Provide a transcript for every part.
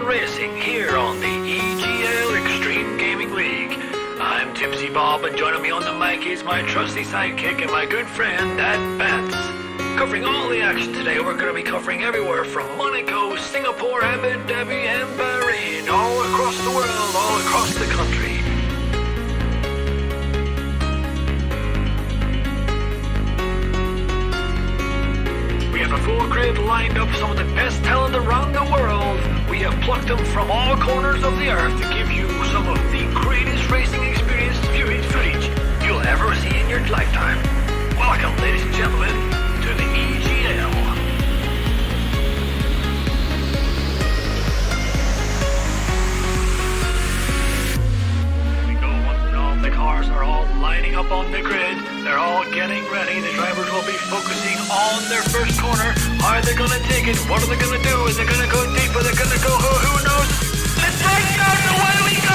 on racing here on the EGL Extreme Gaming League. I'm Tipsy Bob, and joining me on the mic is my trusty sidekick and my good friend, Dad Vance. Covering all the action today, we're going to be covering everywhere from Monaco, Singapore, Abu Dhabi, and Bahrain, all across the world, all across the country. We have a full grid lined up, some of the best talent around the world. We have plucked them from all corners of the earth to give you some of the greatest racing experience viewing footage you'll ever see in your lifetime. Welcome, ladies and gentlemen, to the EGL. We go once and all the cars are all lining up on the grid. They're all getting ready. The drivers will be focusing on their first corner. Are they going to take it? What are they going to do? Is it going to go deep? Are they going to go? Who knows? Let's take out and away we go!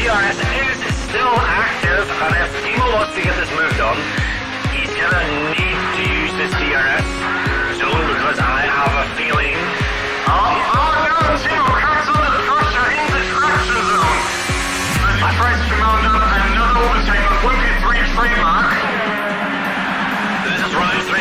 DRS is still active, and if Timo wants to get this moved on, he's gonna need to use this DRS zone because I have a feeling. Oh no, Timo, cancel the crusher in the crusher zone. I pressed command up and another overtake on 1.3 trademark. This is round 3.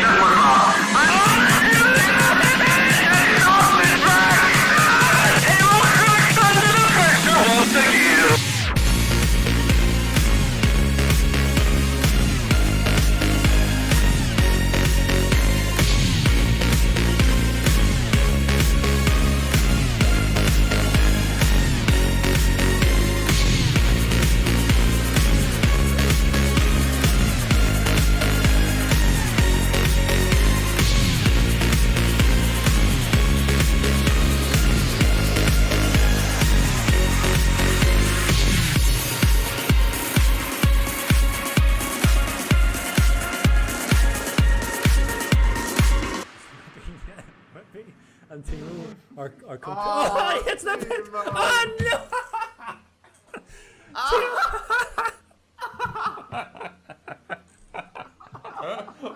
And Timo, our coach. Oh, it's the pit! Oh no!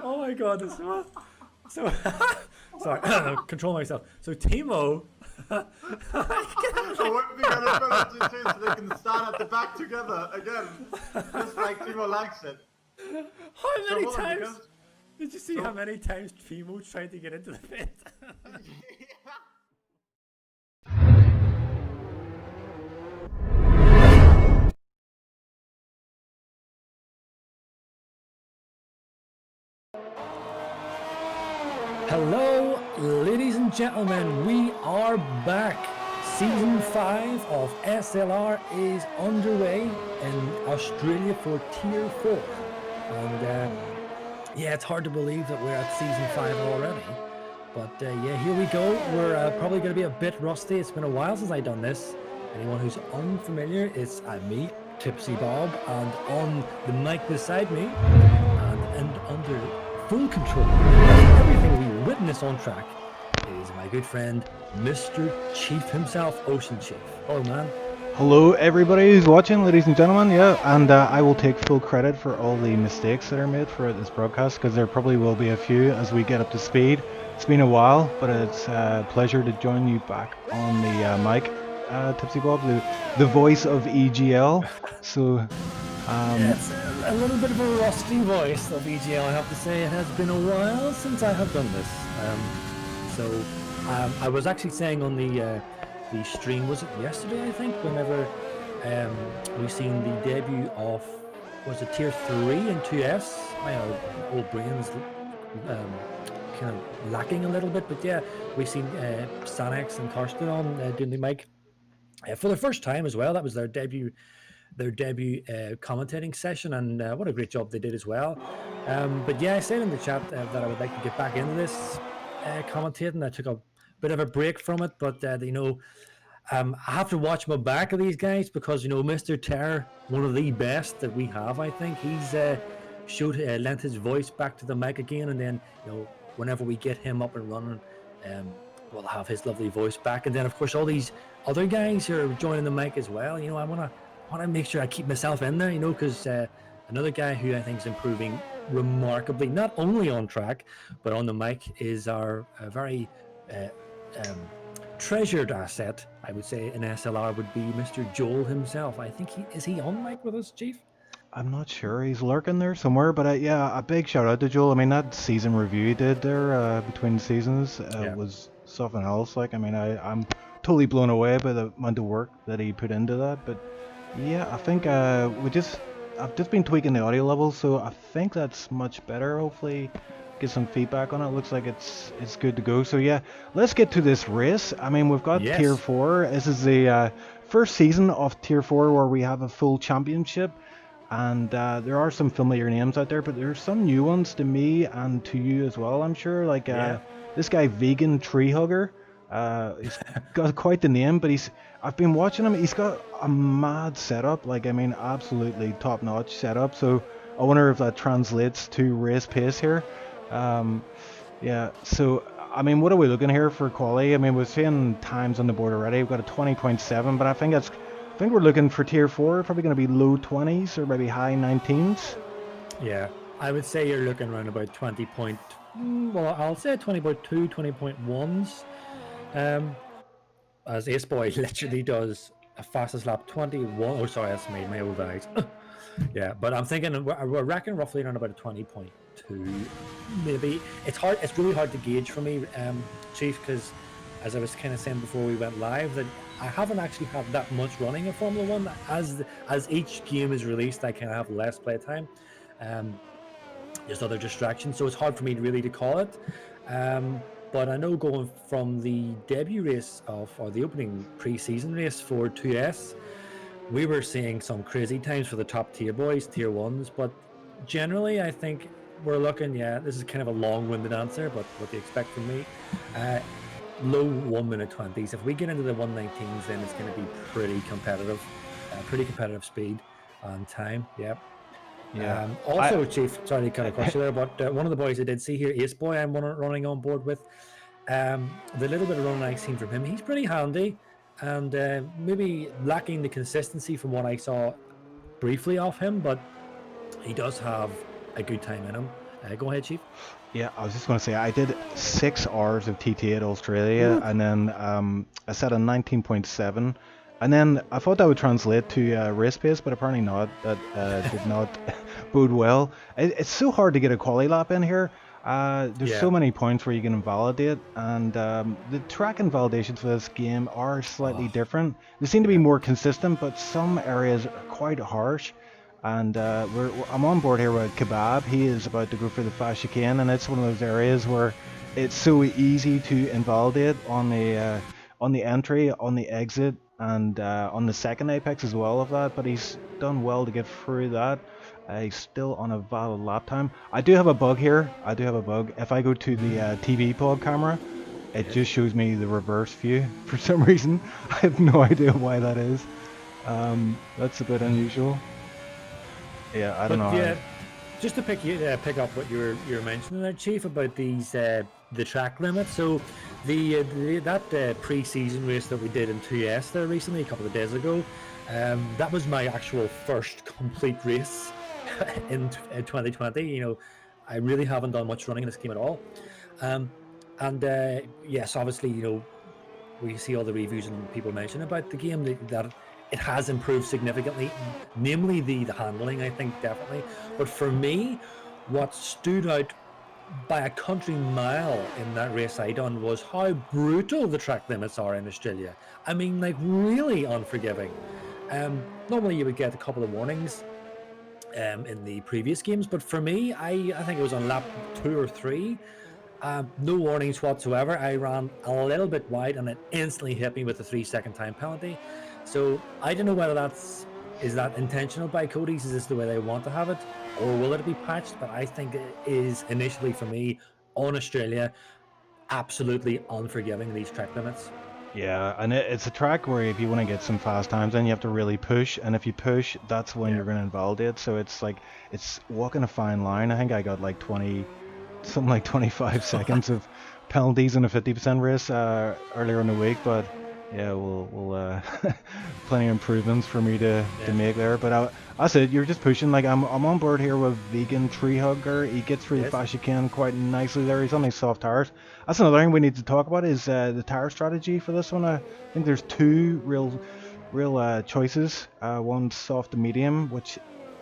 Oh my god, this so sorry, control myself. So Timo. So what we gotta do so they can start at the back together again, just like Timo likes it. How many times? Did you see how many times Timo tried to get into the pit? Hello, ladies and gentlemen, we are back. Season 5 of SLR is underway in Australia for Tier 4. And yeah, it's hard to believe that we're at Season 5 already. But yeah, here we go. We're probably going to be a bit rusty. It's been a while since I've done this. Anyone who's unfamiliar, it's me, Tipsy Bob, and on the mic beside me, and under full control of everything we witness on track, is my good friend, Mr. Chief himself, Ocean Chief. Oh man. Hello everybody who's watching, ladies and gentlemen, yeah, and I will take full credit for all the mistakes that are made throughout this broadcast, because there probably will be a few as we get up to speed. It's been a while, but it's a pleasure to join you back on the mic, Tipsy Bob, the voice of EGL. So, yeah, it's a little bit of a rusty voice of EGL, I have to say. It has been a while since I have done this. I was actually saying on the stream, was it yesterday, I think, whenever we seen the debut of, was it Tier 3 and 2S? My old brain's kind of lacking a little bit, but yeah, we've seen Sanex and Karsten on doing the mic for the first time as well. That was their debut commentating session, and what a great job they did as well. But yeah, I said in the chat that I would like to get back into this. commentating. I took a bit of a break from it, but I have to watch my back of these guys because Mr. Terror, one of the best that we have. I think he's lent his voice back to the mic again, and then whenever we get him up and running, we'll have his lovely voice back. And then of course all these other guys who are joining the mic as well. I want to make sure I keep myself in there, because another guy who I think is improving remarkably, not only on track but on the mic, is our very treasured asset, I would say, in SLR would be Mr. Joel himself. I think is he on mic with us, Chief? I'm not sure. He's lurking there somewhere, but yeah, a big shout out to Joel. I mean, that season review he did there between seasons was something else. Like, I mean, I'm totally blown away by the amount of work that he put into that. But yeah, I think I've just been tweaking the audio levels, so I think that's much better. Hopefully, get some feedback on it. Looks like it's good to go. So yeah, let's get to this race. I mean, we've got Tier 4. This is the first season of Tier 4 where we have a full championship. And there are some familiar names out there, but there's some new ones to me and to you as well, I'm sure. Like this guy, Vegan Tree Hugger. He's got quite the name, but I've been watching him. He's got a mad setup. Like, I mean, absolutely top-notch setup. So I wonder if that translates to race pace here. Yeah, so I mean, what are we looking here for quali? I mean, we're seeing times on the board already. We've got a 20.7, but I think we're looking for Tier 4, probably going to be low 20s or maybe high 19s. Yeah, I would say you're looking around about 20 point, well, I'll say 20.2, 20.1s. As Ace Boy literally does a fastest lap 21. Oh, sorry, that's my old eyes. Yeah, but I'm thinking we're reckoning roughly around about a 20.2, maybe. It's really hard to gauge for me, Chief, because as I was kind of saying before we went live, that I haven't actually had that much running in Formula 1. As each game is released, I kind of have less play time. There's other distractions, so it's hard for me really to call it. But I know going from the debut race or the opening pre-season race for 2S, we were seeing some crazy times for the top tier boys, tier 1s. But generally, I think we're looking, this is kind of a long-winded answer, but what do you expect from me? Low 1 minute 20s. If we get into the 119s, then it's going to be pretty competitive speed and time. Yeah. Also, Chief, sorry to cut across you there, but one of the boys I did see here, Ace Boy, I'm running on board with. The little bit of running I've seen from him, he's pretty handy, and maybe lacking the consistency from what I saw briefly of him, but he does have a good time in him. Go ahead, Chief. Yeah, I was just going to say, I did 6 hours of TT at Australia, and then I set a 19.7, and then I thought that would translate to race pace, but apparently not. That did not bode well. It's so hard to get a quali lap in here. There's so many points where you can invalidate, and the track invalidations for this game are slightly different. They seem to be more consistent, but some areas are quite harsh. And I'm on board here with Kebab. He is about to go for the fast chicane, and it's one of those areas where it's so easy to invalidate on the entry, on the exit, and on the second apex as well of that. But he's done well to get through that. He's still on a valid lap time. I do have a bug here. If I go to the TV pod camera, it just shows me the reverse view for some reason. I have no idea why that is. That's a bit unusual. Yeah, I don't know. Yeah, just to pick up what you were mentioning there, Chief, about these the track limit. So that pre-season race that we did in 2S there recently, a couple of days ago, that was my actual first complete race in 2020. I really haven't done much running in this game at all. Yes, obviously, we see all the reviews and people mention about the game that it has improved significantly, namely the handling, I think, definitely. But for me, what stood out by a country mile in that race I done was how brutal the track limits are in Australia. I mean, like, really unforgiving. Normally you would get a couple of warnings in the previous games, but for me, I think it was on lap 2 or 3. No warnings whatsoever. I ran a little bit wide and it instantly hit me with a 3-second time penalty. So I don't know whether is that intentional by Cody's, is this the way they want to have it, or will it be patched? But I think it is initially for me on Australia. absolutely unforgiving, these track limits. Yeah, and it's a track where if you want to get some fast times in, you have to really push, and if you push, that's when you're going to invalidate. So it's like, it's walking a fine line. I think I got like 20, something like 25 seconds of penalties in a 50% race earlier in the week, but yeah, we'll plenty of improvements for me to make there. But I said you're just pushing. Like I'm on board here with Vegan Tree Hugger. He gets through the fast you can quite nicely there. He's on these soft tires. That's another thing we need to talk about is the tire strategy for this one. I think there's two real choices. One soft to medium, which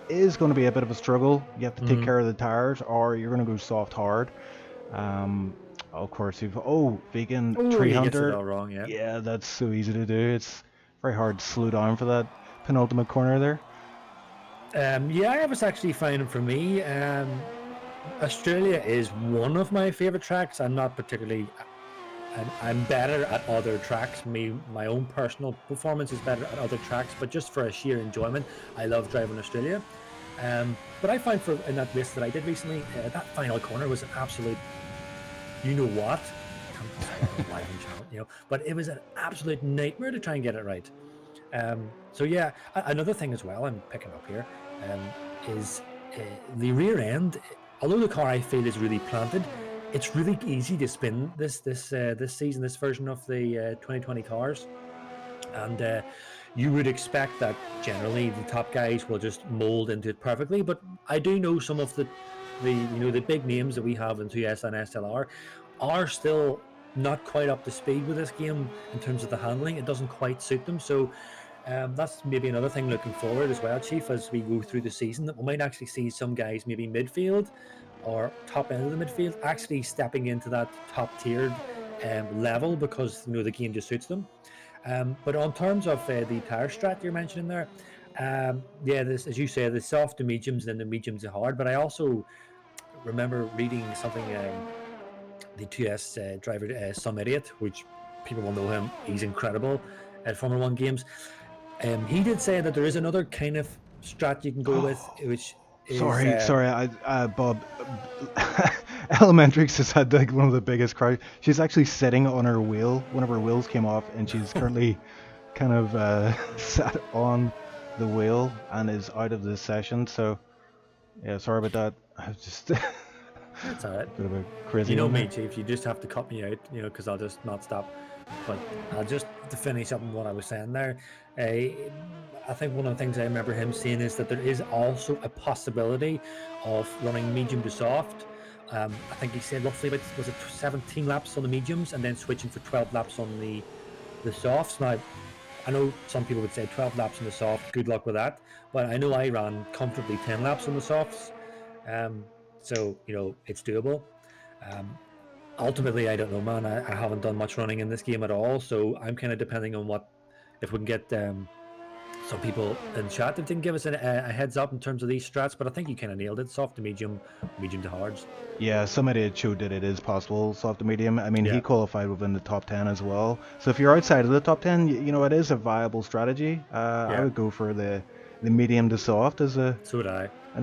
is going to be a bit of a struggle. You have to take care of the tires, or you're going to go soft hard. Of course, you've Vegan Tree He gets it Hunter. all wrong, Yeah, that's so easy to do. It's very hard to slow down for that penultimate corner there. Yeah, I was actually finding for me, Australia is one of my favorite tracks. I'm not particularly, I'm better at other tracks. My own personal performance is better at other tracks, but just for a sheer enjoyment, I love driving Australia. But I find in that race that I did recently, that final corner was an absolute, you know what, live on channel, but it was an absolute nightmare to try and get it right. So yeah, another thing as well I'm picking up here is the rear end. Although the car I feel is really planted, it's really easy to spin this season, this version of the 2020 cars, and you would expect that generally the top guys will just mold into it perfectly. But I do know some of the big names that we have in 2S and SLR are still not quite up to speed with this game in terms of the handling. It doesn't quite suit them. So that's maybe another thing looking forward as well, Chief, as we go through the season, that we might actually see some guys maybe midfield or top end of the midfield actually stepping into that top tiered level because the game just suits them. But on terms of the tire strat you're mentioning there, this, as you say, the soft to mediums and the mediums to hard. But I also remember reading something, the 2S driver, Some Idiot, which people will know him. He's incredible at Formula 1 games. He did say that there is another kind of strat you can go with, which is... Sorry, Bob. Elementrix has had like one of the biggest cries. She's actually sitting on her wheel. One of her wheels came off, and she's currently kind of sat on the wheel and is out of the session. So, yeah, sorry about that. I just... That's all right. Bit of a crazy. You know me, Chief. You just have to cut me out, because I'll just not stop. But I'll just to finish up on what I was saying there. I think one of the things I remember him saying is that there is also a possibility of running medium to soft. I think he said roughly about 17 laps on the mediums and then switching for 12 laps on the softs. Now, I know some people would say 12 laps on the soft, good luck with that. But I know I ran comfortably 10 laps on the softs. So, it's doable. Ultimately, I don't know, man. I haven't done much running in this game at all. So I'm kind of depending on if we can get some people in chat if they can give us a heads up in terms of these strats. But I think you kind of nailed it. Soft to medium, medium to hards. Yeah, somebody had showed that it is possible, soft to medium. I mean, he qualified within the top 10 as well. So if you're outside of the top 10, it is a viable strategy. I would go for the medium to soft as an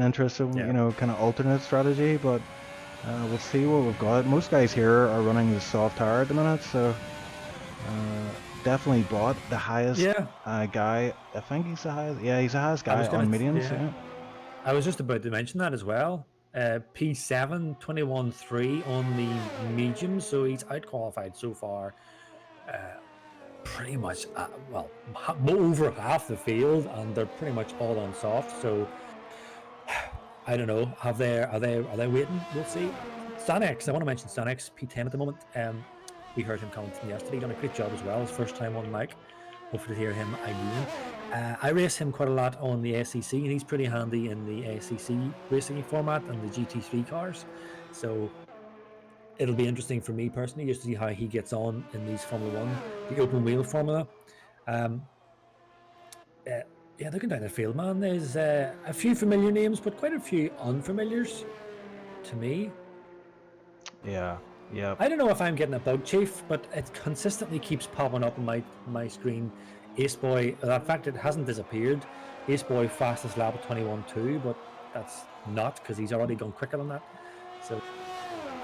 interesting, kind of alternate strategy. But we'll see what we've got. Most guys here are running the soft tire at the minute, so definitely bought the highest guy. I think he's the highest. Yeah, he's the highest guy on mediums. Yeah. I was just about to mention that as well. P7 21.3 on the medium, so he's out qualified so far. Pretty much, over half the field, and they're pretty much all on soft. So I don't know. Are they waiting? We'll see. Stanex, I want to mention Stanex, P10 at the moment. We heard him commenting yesterday. He done a great job as well. His first time on mic. Hopefully to hear him again. I race him quite a lot on the SEC, and he's pretty handy in the SEC racing format and the GT3 cars. So it'll be interesting for me personally just to see how he gets on in these Formula 1, the open wheel formula. Looking down the field, man, there's a few familiar names, but quite a few unfamiliars to me. Yeah. I don't know if I'm getting a bug, Chief, but it consistently keeps popping up on my screen. Ace Boy, in fact, it hasn't disappeared. Ace Boy fastest lap at 21.2, but that's not because he's already gone quicker than that. So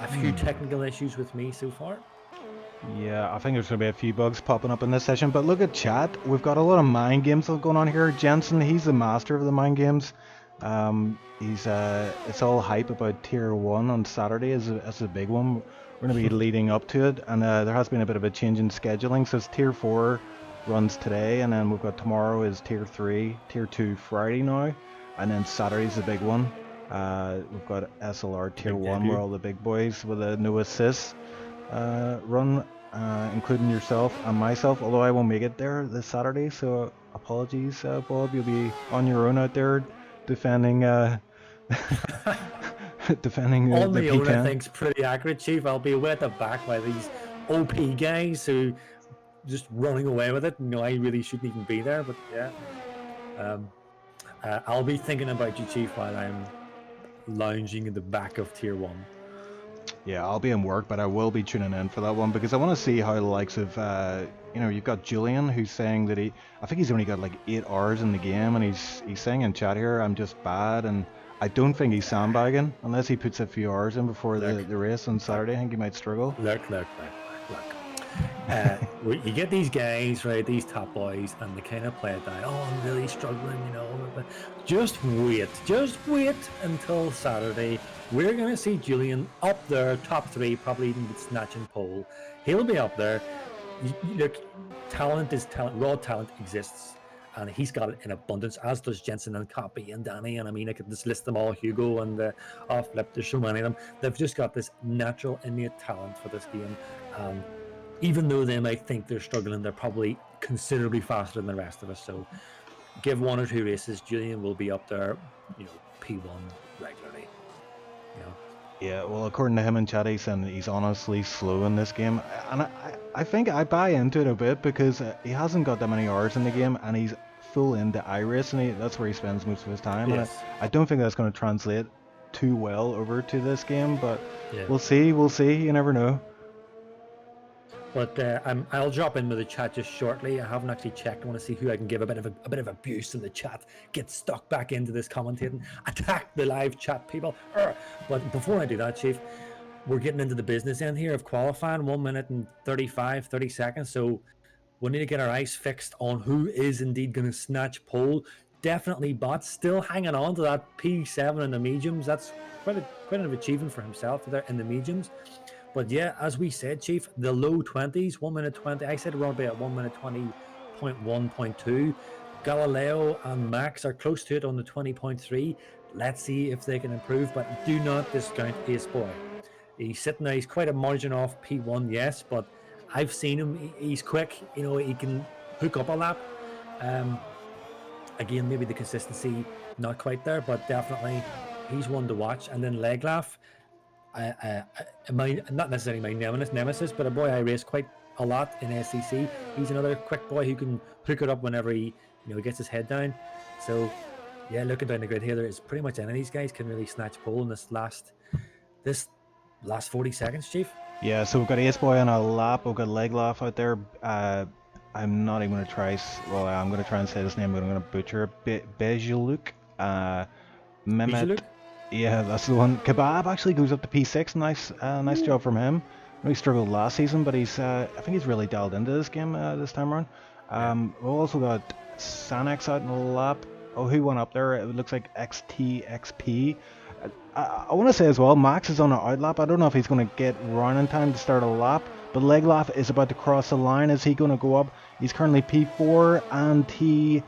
a few technical issues with me so far. Yeah, I think there's going to be a few bugs popping up in this session, but look at chat. We've got a lot of mind games going on here. Jensen, he's the master of the mind games. It's all hype about Tier 1 on Saturday as a big one. We're going to be leading up to it, and there has been a bit of a change in scheduling. So it's Tier 4 runs today, and then we've got tomorrow is Tier 3, Tier 2 Friday now, and then Saturday's the big one. We've got SLR Tier 1 where all the big boys with a no assists run, including yourself and myself, although I won't make it there this Saturday, so apologies, Bob. You'll be on your own out there defending defending On the my own, I P10. think's pretty accurate, Chief. I'll be way at the back by these OP guys who just running away with it. I really shouldn't even be there, but yeah. I'll be thinking about you, Chief, while I'm lounging in the back of Tier 1. Yeah, I'll be in work, but I will be tuning in for that one because I want to see how the likes of, you've got Julian who's saying that I think he's only got like 8 hours in the game, and he's saying in chat here, I'm just bad, and I don't think he's sandbagging unless he puts a few hours in before the race on Saturday. I think he might struggle. Look. You get these guys, right, these top boys, and they kind of play it down. Oh, I'm really struggling, Just wait until Saturday. We're going to see Julian up there, top 3, probably even snatching pole. He'll be up there. Look, talent is talent. Raw talent exists, and he's got it in abundance, as does Jensen and Copy and Danny. And I mean, I could just list them all, Hugo and Flip. There's so many of them. They've just got this natural, innate talent for this game. Even though they might think they're struggling, they're probably considerably faster than the rest of us. So give 1 or 2 races, Julian will be up there, P1 regularly. Yeah, well, according to him in chat, he's honestly slow in this game. And I think I buy into it a bit because he hasn't got that many hours in the game, and he's full into iRace, and that's where he spends most of his time. Yes. And I don't think that's going to translate too well over to this game, but Yeah. we'll see, you never know. But I'll drop into the chat just shortly. I haven't actually checked. I want to see who I can give a bit of abuse in the chat. Get stuck back into this commentating. Attack the live chat, people. But before I do that, Chief, we're getting into the business end here of qualifying. 1 minute and 30 seconds. So we need to get our eyes fixed on who is indeed going to snatch pole. Definitely Bot still hanging on to that P7 in the mediums. That's quite an achievement for himself there in the mediums. But yeah, as we said, Chief, the low 20s, 1 minute 20. I said we're about at 1 minute 20.1.2. Galileo and Max are close to it on the 20.3. Let's see if they can improve, but do not discount Ace Boy. He's sitting there, he's quite a margin off P1, yes, but I've seen him, he's quick, he can hook up a lap. Again, maybe the consistency not quite there, but definitely he's one to watch. And then Leglaff, not necessarily my nemesis, but a boy I race quite a lot in SCC. He's another quick boy who can hook it up whenever he gets his head down. So yeah, looking down the grid here, there is pretty much any of these guys can really snatch pole in this last 40 seconds, Chief. Yeah, so we've got Ace Boy on a lap, we've got Leglaff out there. I'm not even going to try, I'm going to try and say this name, but I'm going to butcher it. Bejeluk. Mehmet. Yeah, that's the one. Kebab actually goes up to P6. Nice job from him. I know he struggled last season, but I think he's really dialed into this game this time around. We've also got Sanex out in the lap. Oh, who went up there? It looks like XTXP. I want to say as well, Max is on an out lap. I don't know if he's going to get round in time to start a lap, but Leglaff is about to cross the line. Is he going to go up? He's currently P4, and he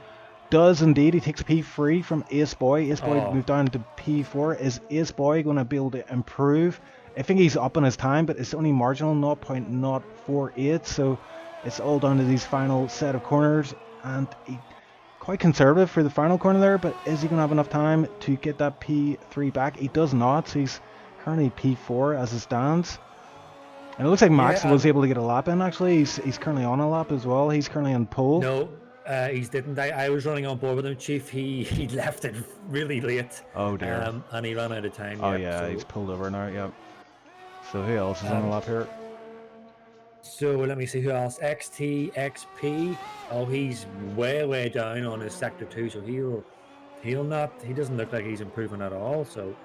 does indeed. He takes P3 from Ace Boy. Ace Boy moved down to P4. Is Ace Boy going to be able to improve? I think he's up on his time, but it's only marginal, 0.048. So it's all down to these final set of corners, and he quite conservative for the final corner there. But is he going to have enough time to get that P3 back? He does not. So he's currently P4 as it stands. And it looks like Max was able to get a lap in. Actually, he's currently on a lap as well. He's currently on pole. No. He didn't. I was running on board with him, Chief. He left it really late. Oh dear. And he ran out of time. Oh yeah, so he's pulled over now. Yep. So who else is on the lap here? So let me see who else. XTXP. Oh, he's way down on his sector 2. So he doesn't look like he's improving at all. So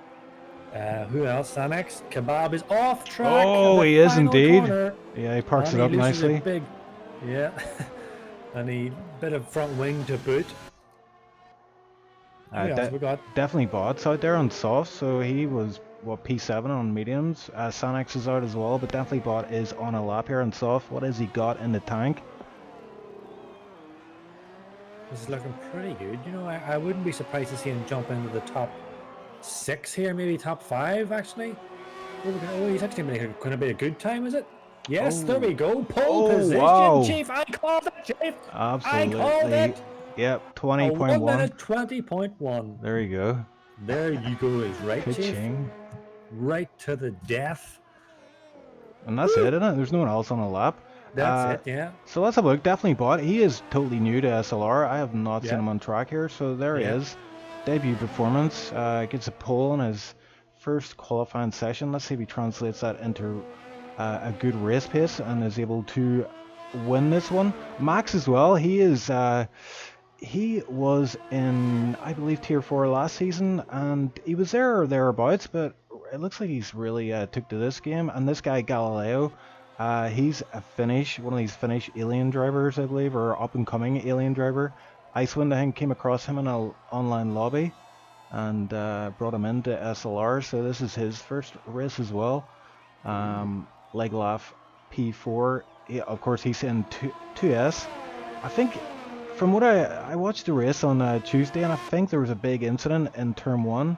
Who else? Sanex. Kebab is off track. Oh, at the he is final indeed. corner, Yeah, he parks and it he up loses a nicely. big, yeah, and a bit of front wing to boot. Who else we got? Definitely bots out there on soft, so he was, what, P7 on mediums. Sanex is out as well, but definitely bot is on a lap here on soft. What has he got in the tank? This is looking pretty good. You know, I wouldn't be surprised to see him jump into the top 6 here, maybe top 5 actually. Oh, he's actually going to be a good time, is it? Yes, there we go. Pole position, wow. Chief. I called it, Chief. Absolutely. I called it. Yep, A 20.1. 1 minute 20.1. There you go. There you go, is right, Chief. Ka-ching. Right to the death. And that's it, isn't it? There's no one else on the lap. That's it, yeah. So let's have a look. Definitely bot. He is totally new to SLR. I have not seen Yeah. him on track here, so there he Yeah. is. Debut performance. Gets a pole in his first qualifying session. Let's see if he translates that into a good race pace and is able to win this one. Max as well. He is. He was in, I believe, Tier 4 last season, and he was there or thereabouts, but it looks like he's really took to this game. And this guy, Galileo, he's a Finnish, one of these Finnish alien drivers, I believe, or up-and-coming alien driver. Icewind, I think, came across him in an online lobby and brought him into SLR, so this is his first race as well. Leglaf P4, of course, he's in 2S. I think... From what I watched the race on Tuesday, and I think there was a big incident in turn 1,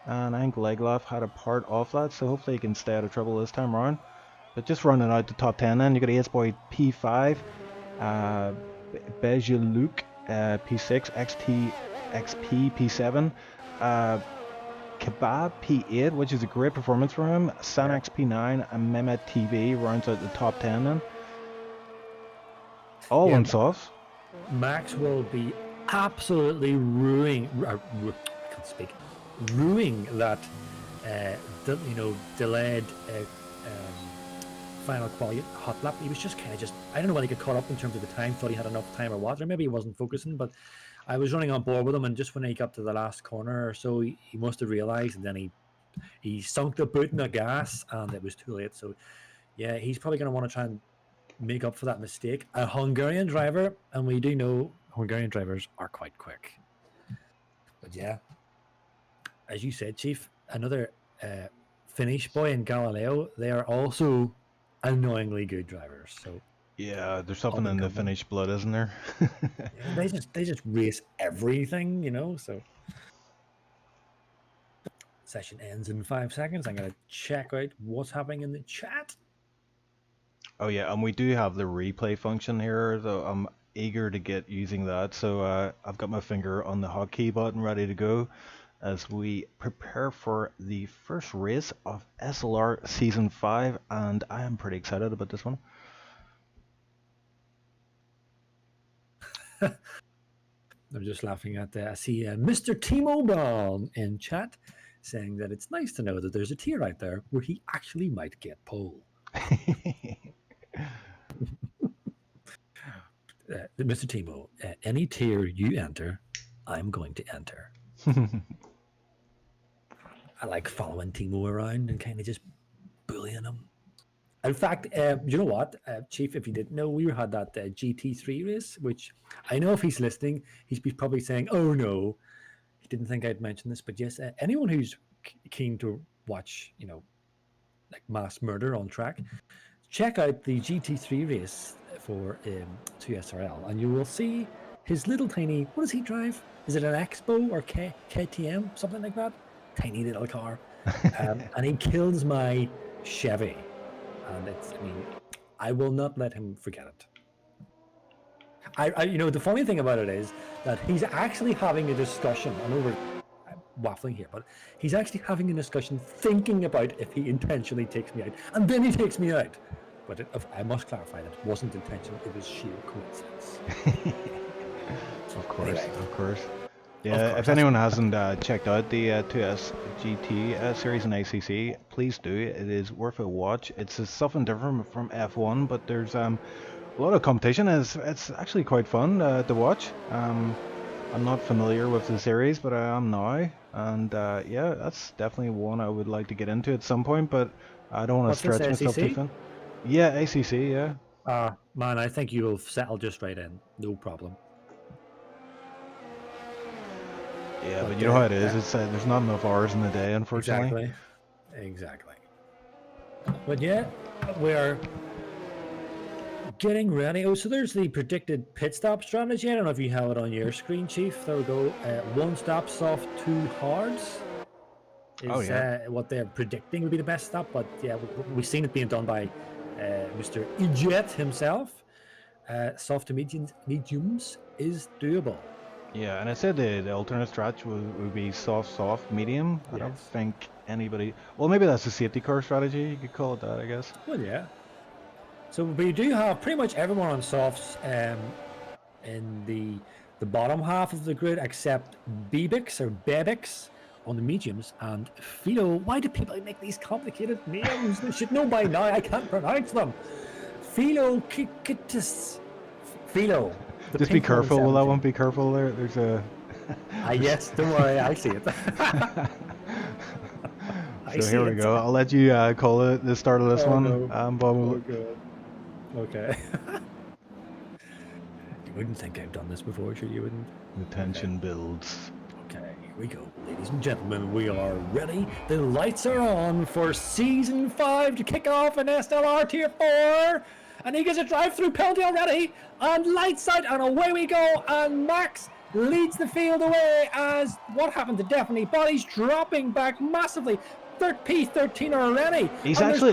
and I think Leglaf had a part of that, so hopefully he can stay out of trouble this time around. But just running out the top 10 then, you got Ace Boy P5, Bejeluk P6, XT XP P7, Kebab P8, which is a great performance for him, Sanex P9, and Mehmet TV rounds out the top 10 then. All on softs. Max will be absolutely ruining that delayed final quality hot lap. He was just kind of I don't know whether he got caught up in terms of the time, thought he had enough time or what, or maybe he wasn't focusing, but I was running on board with him, and just when he got to the last corner or so, he must have realized, and then he sunk the boot in the gas, and it was too late. So yeah, he's probably going to want to try and make up for that mistake. A Hungarian driver, and we do know Hungarian drivers are quite quick. But yeah, as you said, Chief, another Finnish boy in Galileo, they are also annoyingly good drivers. So yeah, there's something in the Finnish blood, isn't there? Yeah, they just race everything, you know. So session ends in 5 seconds. I'm gonna check out what's happening in the chat. Oh yeah, and we do have the replay function here, so I'm eager to get using that. So I've got my finger on the hotkey button ready to go as we prepare for the first race of SLR Season 5, and I am pretty excited about this one. I'm just laughing at that. I see Mr. Timo Brown in chat saying that it's nice to know that there's a tier out there where he actually might get pole. Mr. Timo, any tier you enter, I'm going to enter. I like following Timo around and kind of just bullying him. In fact, you know what, Chief, if you didn't know, we had that GT3 race, which I know if he's listening, he's probably saying, oh no, he didn't think I'd mention this, but yes, anyone who's keen to watch, you know, like mass murder on track, check out the GT3 race for 2SRL, and you will see his little tiny, what does he drive? Is it an Expo or KTM, something like that? Tiny little car. And he kills my Chevy. And it's, I mean, I will not let him forget it. I you know, the funny thing about it is that he's actually having a discussion. I know we're waffling here, but he's actually having a discussion thinking about if he intentionally takes me out, and then he takes me out. But I must clarify that it wasn't intentional, it was sheer coincidence. Of course, anyway. of course. Yeah, if anyone hasn't checked out the 2S GT series in ACC, please do. It is worth a watch. It's something different from F1, but there's a lot of competition. It's actually quite fun to watch. I'm not familiar with the series, but I am now. And yeah, that's definitely one I would like to get into at some point, but I don't want to What's this, stretch myself too SEC? thin. Yeah, ACC, yeah. Man, I think you'll settle just right in. No problem. Yeah, but you know how it is. It's there's not enough hours in the day, unfortunately. Exactly. But yeah, we're getting ready. Oh, so there's the predicted pit stop strategy. I don't know if you have it on your screen, Chief. There we go. One stop, soft, two hards. Is what they're predicting would be the best stop. But yeah, we've seen it being done by Mr. Jet himself. Soft to mediums is doable. Yeah, and I said the alternate stretch would be soft, medium. I don't Yes. think anybody... Well, maybe that's a safety car strategy. You could call it that, I guess. Well, yeah. So we do have pretty much everyone on softs in the bottom half of the grid, except Bebix or Bebix on the mediums, and Philo. Why do people make these complicated names? They should know by now. I can't pronounce them. Philo Kikitis. Philo. Just be careful with that one. Be careful there. There's a... yes, don't worry. I see it. So here we go. I'll let you call it the start of this one. No. Bob. Okay. You wouldn't think I've done this before, sure you wouldn't. The tension builds. Okay, here we go. Ladies and gentlemen, we are ready. The lights are on for Season 5 to kick off in SLR Tier 4. And he gets a drive-through penalty already. And lights out, and away we go. And Max leads the field away as what happened to Definitely Bodies dropping back massively. P13 already. He's actually,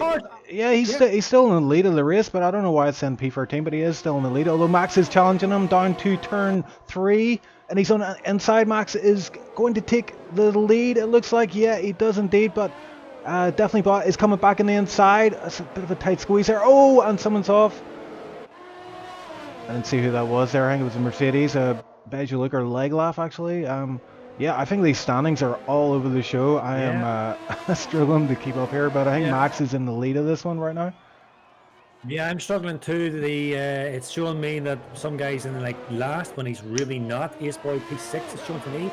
he's still in the lead of the race, but I don't know why it's in P13, but he is still in the lead. Although Max is challenging him down to turn 3, and he's on inside. Max is going to take the lead. It looks like, yeah, he does indeed, but Definitely Bot is coming back in the inside. It's a bit of a tight squeeze there. Oh, and someone's off. I didn't see who that was there. I think it was a Mercedes, beige look or leg laugh actually. Yeah, I think these standings are all over the show. I am struggling to keep up here, but I think Max is in the lead of this one right now. Yeah, I'm struggling too. It's showing me that some guys in like last when he's really not. Ace Boy P6 is showing for me.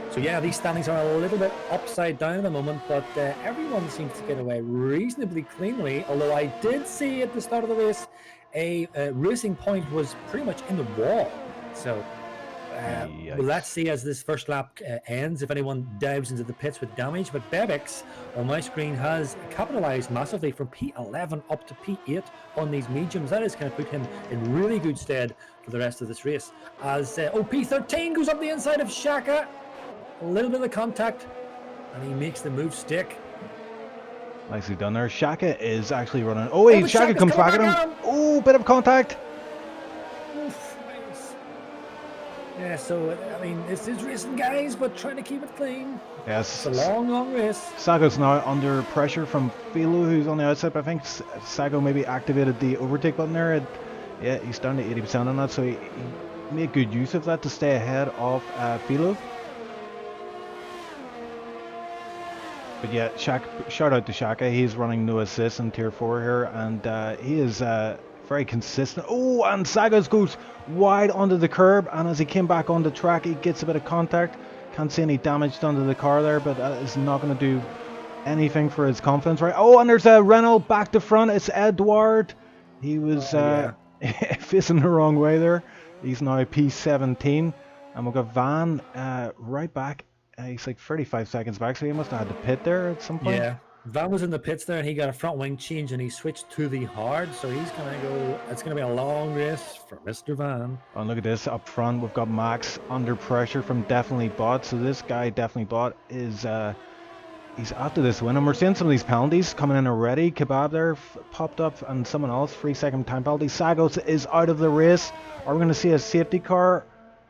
So yeah, these standings are a little bit upside down at the moment, but everyone seems to get away reasonably cleanly. Although I did see at the start of the race, a racing point was pretty much in the wall. So well, let's see as this first lap ends if anyone dives into the pits with damage. But Bebix on my screen has capitalized massively from P11 up to P8 on these mediums. That is going to put him in really good stead for the rest of this race. As P13 goes up the inside of Shaka. A little bit of contact, and he makes the move stick. Nicely done there. Shaka is actually running. Oh, Shaka comes back at him. Oh, bit of contact. Oof, nice. Yeah, so, I mean, this is racing, guys, but trying to keep it clean. Yes. It's a long, long race. Sago's now under pressure from Philo, who's on the outside. But I think Sago maybe activated the overtake button there. Yeah, he's down to 80% on that, so he made good use of that to stay ahead of Philo. But yeah, shout out to Shaka. He's running no assist in Tier 4 here, and he is very consistent. Oh, and Sagas goes wide onto the curb, and as he came back on the track, he gets a bit of contact. Can't see any damage done to the car there, but that is not going to do anything for his confidence, right? Oh, and there's a Renault back to front. It's Edward. He was facing the wrong way there. He's now P17, and we've got Van right back. He's like 35 seconds back, so he must have had to pit there at some point. Yeah, Van was in the pits there, and he got a front wing change, and he switched to the hard, so he's going to go... It's going to be a long race for Mr. Van. Oh, look at this. Up front, we've got Max under pressure from Definitely Bot, so this guy, Definitely Bot, is... he's after this win, and we're seeing some of these penalties coming in already. Kebab there popped up, and someone else, 3-second time penalty. Sagos is out of the race. Are we going to see a safety car?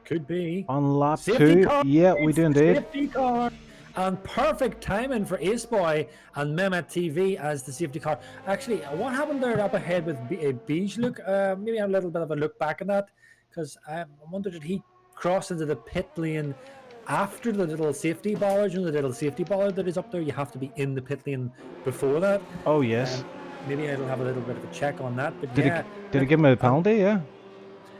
Could be. On lap 2. Yeah, we do indeed. Safety car. And perfect timing for Ace Boy and Mehmet TV as the safety car. Actually, what happened there up ahead with Beige look? Maybe a little bit of a look back at that. Because I wondered, did he cross into the pit lane after the little safety bollard? You know, the little safety bollard that is up there? You have to be in the pit lane before that. Oh, yes. Maybe I'll have a little bit of a check on that. But did he give him a penalty? Yeah.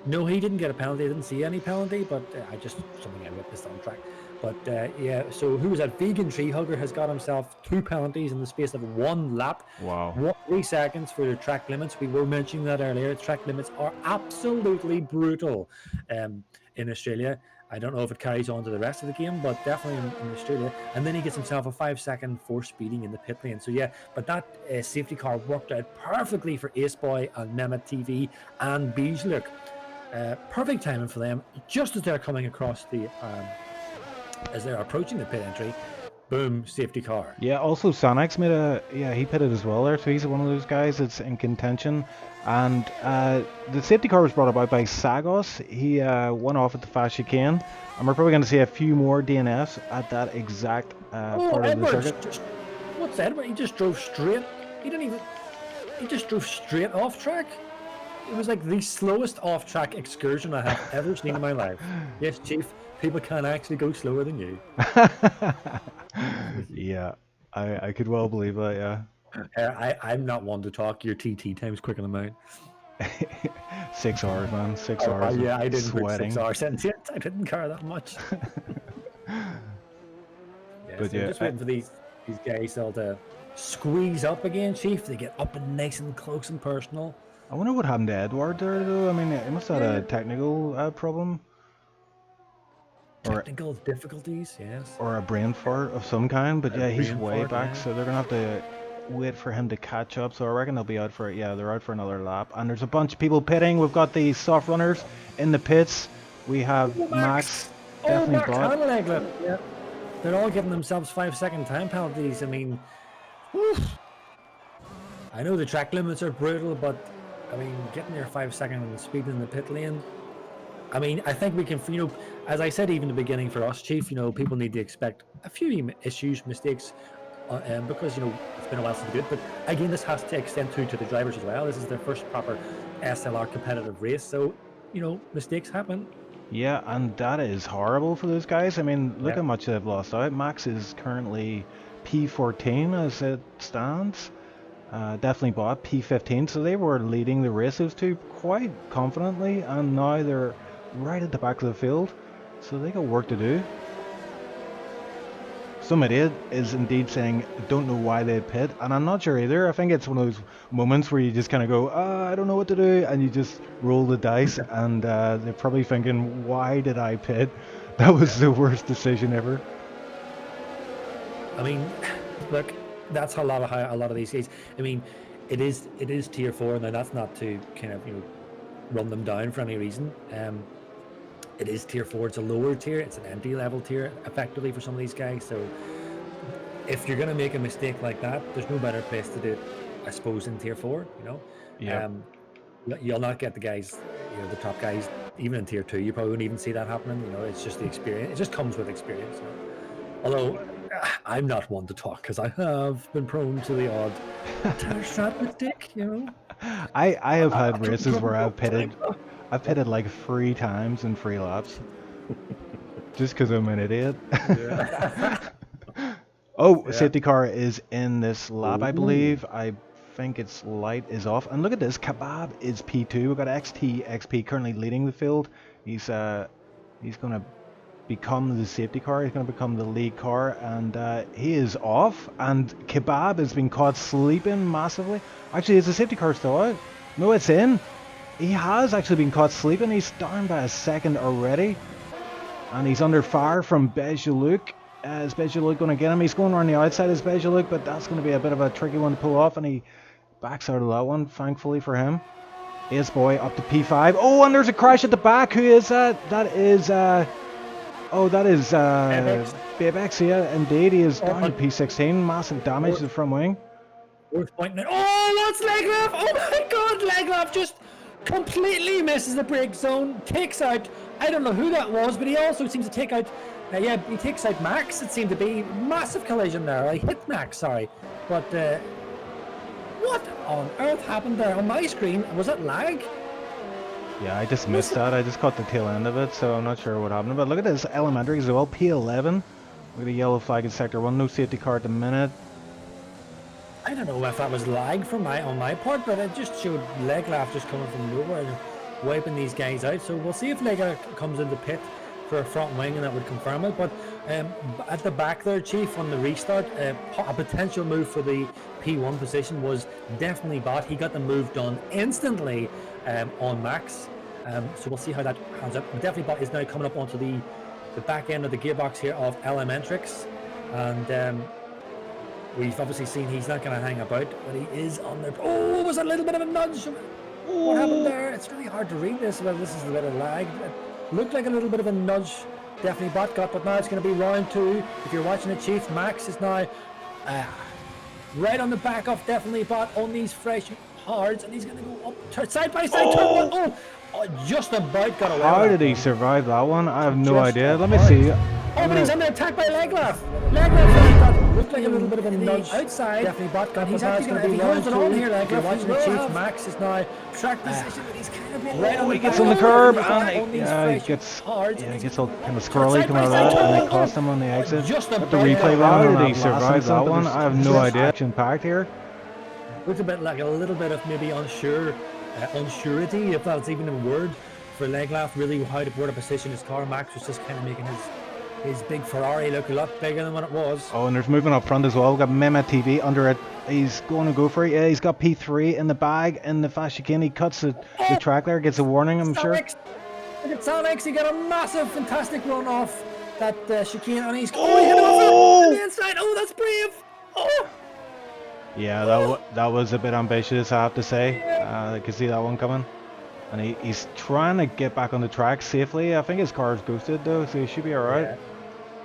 No, he didn't get a penalty. I didn't see any penalty, but something I witnessed on track. But yeah, so who was that? Vegan Tree Hugger has got himself 2 penalties in the space of 1 lap. Wow. 3 seconds for the track limits. We were mentioning that earlier. Track limits are absolutely brutal in Australia. I don't know if it carries on to the rest of the game, but definitely in Australia. And then he gets himself a 5-second forced speeding in the pit lane. So yeah, but that safety car worked out perfectly for Ace Boy and Mehmet TV and Bijluk. Perfect timing for them, just as they're coming across the as they're approaching the pit entry. Boom, safety car. Yeah, also Sonex made he pitted as well there, so he's one of those guys that's in contention. And the safety car was brought about by Sagos. He went off at the fast chicane, and we're probably going to see a few more DNFs at that exact part of the circuit. What's Edward? He just drove straight. He just drove straight off track. It was like the slowest off-track excursion I have ever seen in my life. Yes, Chief, people can actually go slower than you. Yeah, I could well believe that, yeah. I'm not one to talk. Your TT time's quicker than mine. 6 hours, man. 6 hours. Yeah, I didn't sweating. 6 hours since yet. I didn't care that much. But so just waiting for these guys all to squeeze up again, Chief. They get up and nice and close and personal. I wonder what happened to Edward there, though. I mean, he must have had a technical problem. Technical difficulties, yes. Or a brain fart of some kind, but yeah, he's way fart, back, yeah. so they're going to have to wait for him to catch up. So I reckon they'll be out for, they're out for another lap. And there's a bunch of people pitting. We've got the soft runners in the pits. We have Max. Definitely bought. Yeah. They're all giving themselves 5-second time penalties. I mean, oof. I know the track limits are brutal, but I mean, getting your 5-second speed in the pit lane. I mean, I think we can, as I said, even the beginning for us, Chief, people need to expect a few issues, mistakes, because, it's been a while since we did. But again, this has to extend to the drivers as well. This is their first proper SLR competitive race. So, mistakes happen. Yeah, and that is horrible for those guys. I mean, look how much they've lost out. Max is currently P14 as it stands. Definitely bought P15, so they were leading the race, those two, quite confidently, and now they're right at the back of the field, so they got work to do. Some idiot is indeed saying, don't know why they pit, and I'm not sure either. I think it's one of those moments where you just kind of go, I don't know what to do, and you just roll the dice, and they're probably thinking, why did I pit? That was the worst decision ever. I mean, look, that's how a lot of these guys. I mean, it is tier 4. Now that's not to kind of run them down for any reason. It is tier 4. It's a lower tier. It's an entry level tier, effectively, for some of these guys. So if you're gonna make a mistake like that, there's no better place to do it, I suppose, in tier 4. Yeah. You'll not get the guys, the top guys, even in tier 2. You probably wouldn't even see that happening. It's just the experience. It just comes with experience. Although I'm not one to talk because I have been prone to the odd shot mistake, I have had races where I've pitted like 3 times in 3 laps. Just because I'm an idiot. Safety car is in this lap, I believe. I think its light is off. And look at this, Kebab is P2. We've got XP currently leading the field. He's going to become the safety car. He's going to become the lead car, and he is off, and Kebab has been caught sleeping massively. Actually, is the safety car still out? No, it's in. He has actually been caught sleeping. He's down by a second already, and he's under fire from Bijluk. Is Bijluk going to get him? He's going around the outside of Bijluk, but that's going to be a bit of a tricky one to pull off, and he backs out of that one, thankfully for him. Ace Boy up to P5. Oh, and there's a crash at the back. Who is that? That is Babex, yeah, indeed. He is down to P16, massive damage to the front wing. Fourth point now. Oh, that's Leglaf! Oh my god, Leglaf just completely misses the brake zone, takes out, I don't know who that was, but he also seems to take out, he takes out Max. It seemed to be massive collision there. I hit Max, sorry. But what on earth happened there on my screen? Was it lag? Yeah, I just missed that. I just caught the tail end of it, so I'm not sure what happened. But look at this, elementary as well, P11. With a yellow flag in sector 1, no safety car at the minute. I don't know if that was lag on my part, but it just showed Leglaf just coming from nowhere. wiping these guys out. So we'll see if Lega comes in the pit for a front wing, and that would confirm it. But at the back there, Chief, on the restart, a potential move for the P1 position was definitely Bot. He got the move done instantly on Max. So we'll see how that hands up. Definitely Bot is now coming up onto the back end of the gearbox here of Elementrix. And we've obviously seen he's not going to hang about, but he is on there. Oh, was a little bit of a nudge. What happened there? It's really hard to read this. Well, this is a bit of lag. It looked like a little bit of a nudge. Definitely Bot got, but now it's going to be round 2. If you're watching it, Chief, Max is now right on the back of definitely Bot on these fresh hards, and he's going to go up side by side. Turn 1. Oh, just about got away. How did he survive that one? I have no idea. Let me see. Oh, but he's under attack by Leglaf. Leglaf looked like a little bit of a nudge outside. Definitely Bot got, he's actually going to be holds it on here. Like you're watching the Chief, Max is now track position, but he's kind of right on. He gets on the curb, and he gets all kind of squirrely coming out of that, and it cost him on the exit. At the replay run, how did he survive that one? I have no idea. Action packed here. Looks a bit like a little bit of maybe unsurety, if that's even a word, for Leglaf. Really, how to where to position his car. Max was just kind of making his big Ferrari look a lot bigger than what it was. Oh, and there's movement up front as well. We've got Mema TV under it. He's going to go for it. Yeah, he's got P3 in the bag in the fast chicane. He cuts the track there, gets a warning, I'm sure. Look at Sonics, he got a massive, fantastic run off that chicane, and he's he hit him off the inside. Oh, that's brave. Oh. Yeah, that was a bit ambitious, I have to say. I could see that one coming. And he's trying to get back on the track safely. I think his car is ghosted though, so he should be alright. Yeah.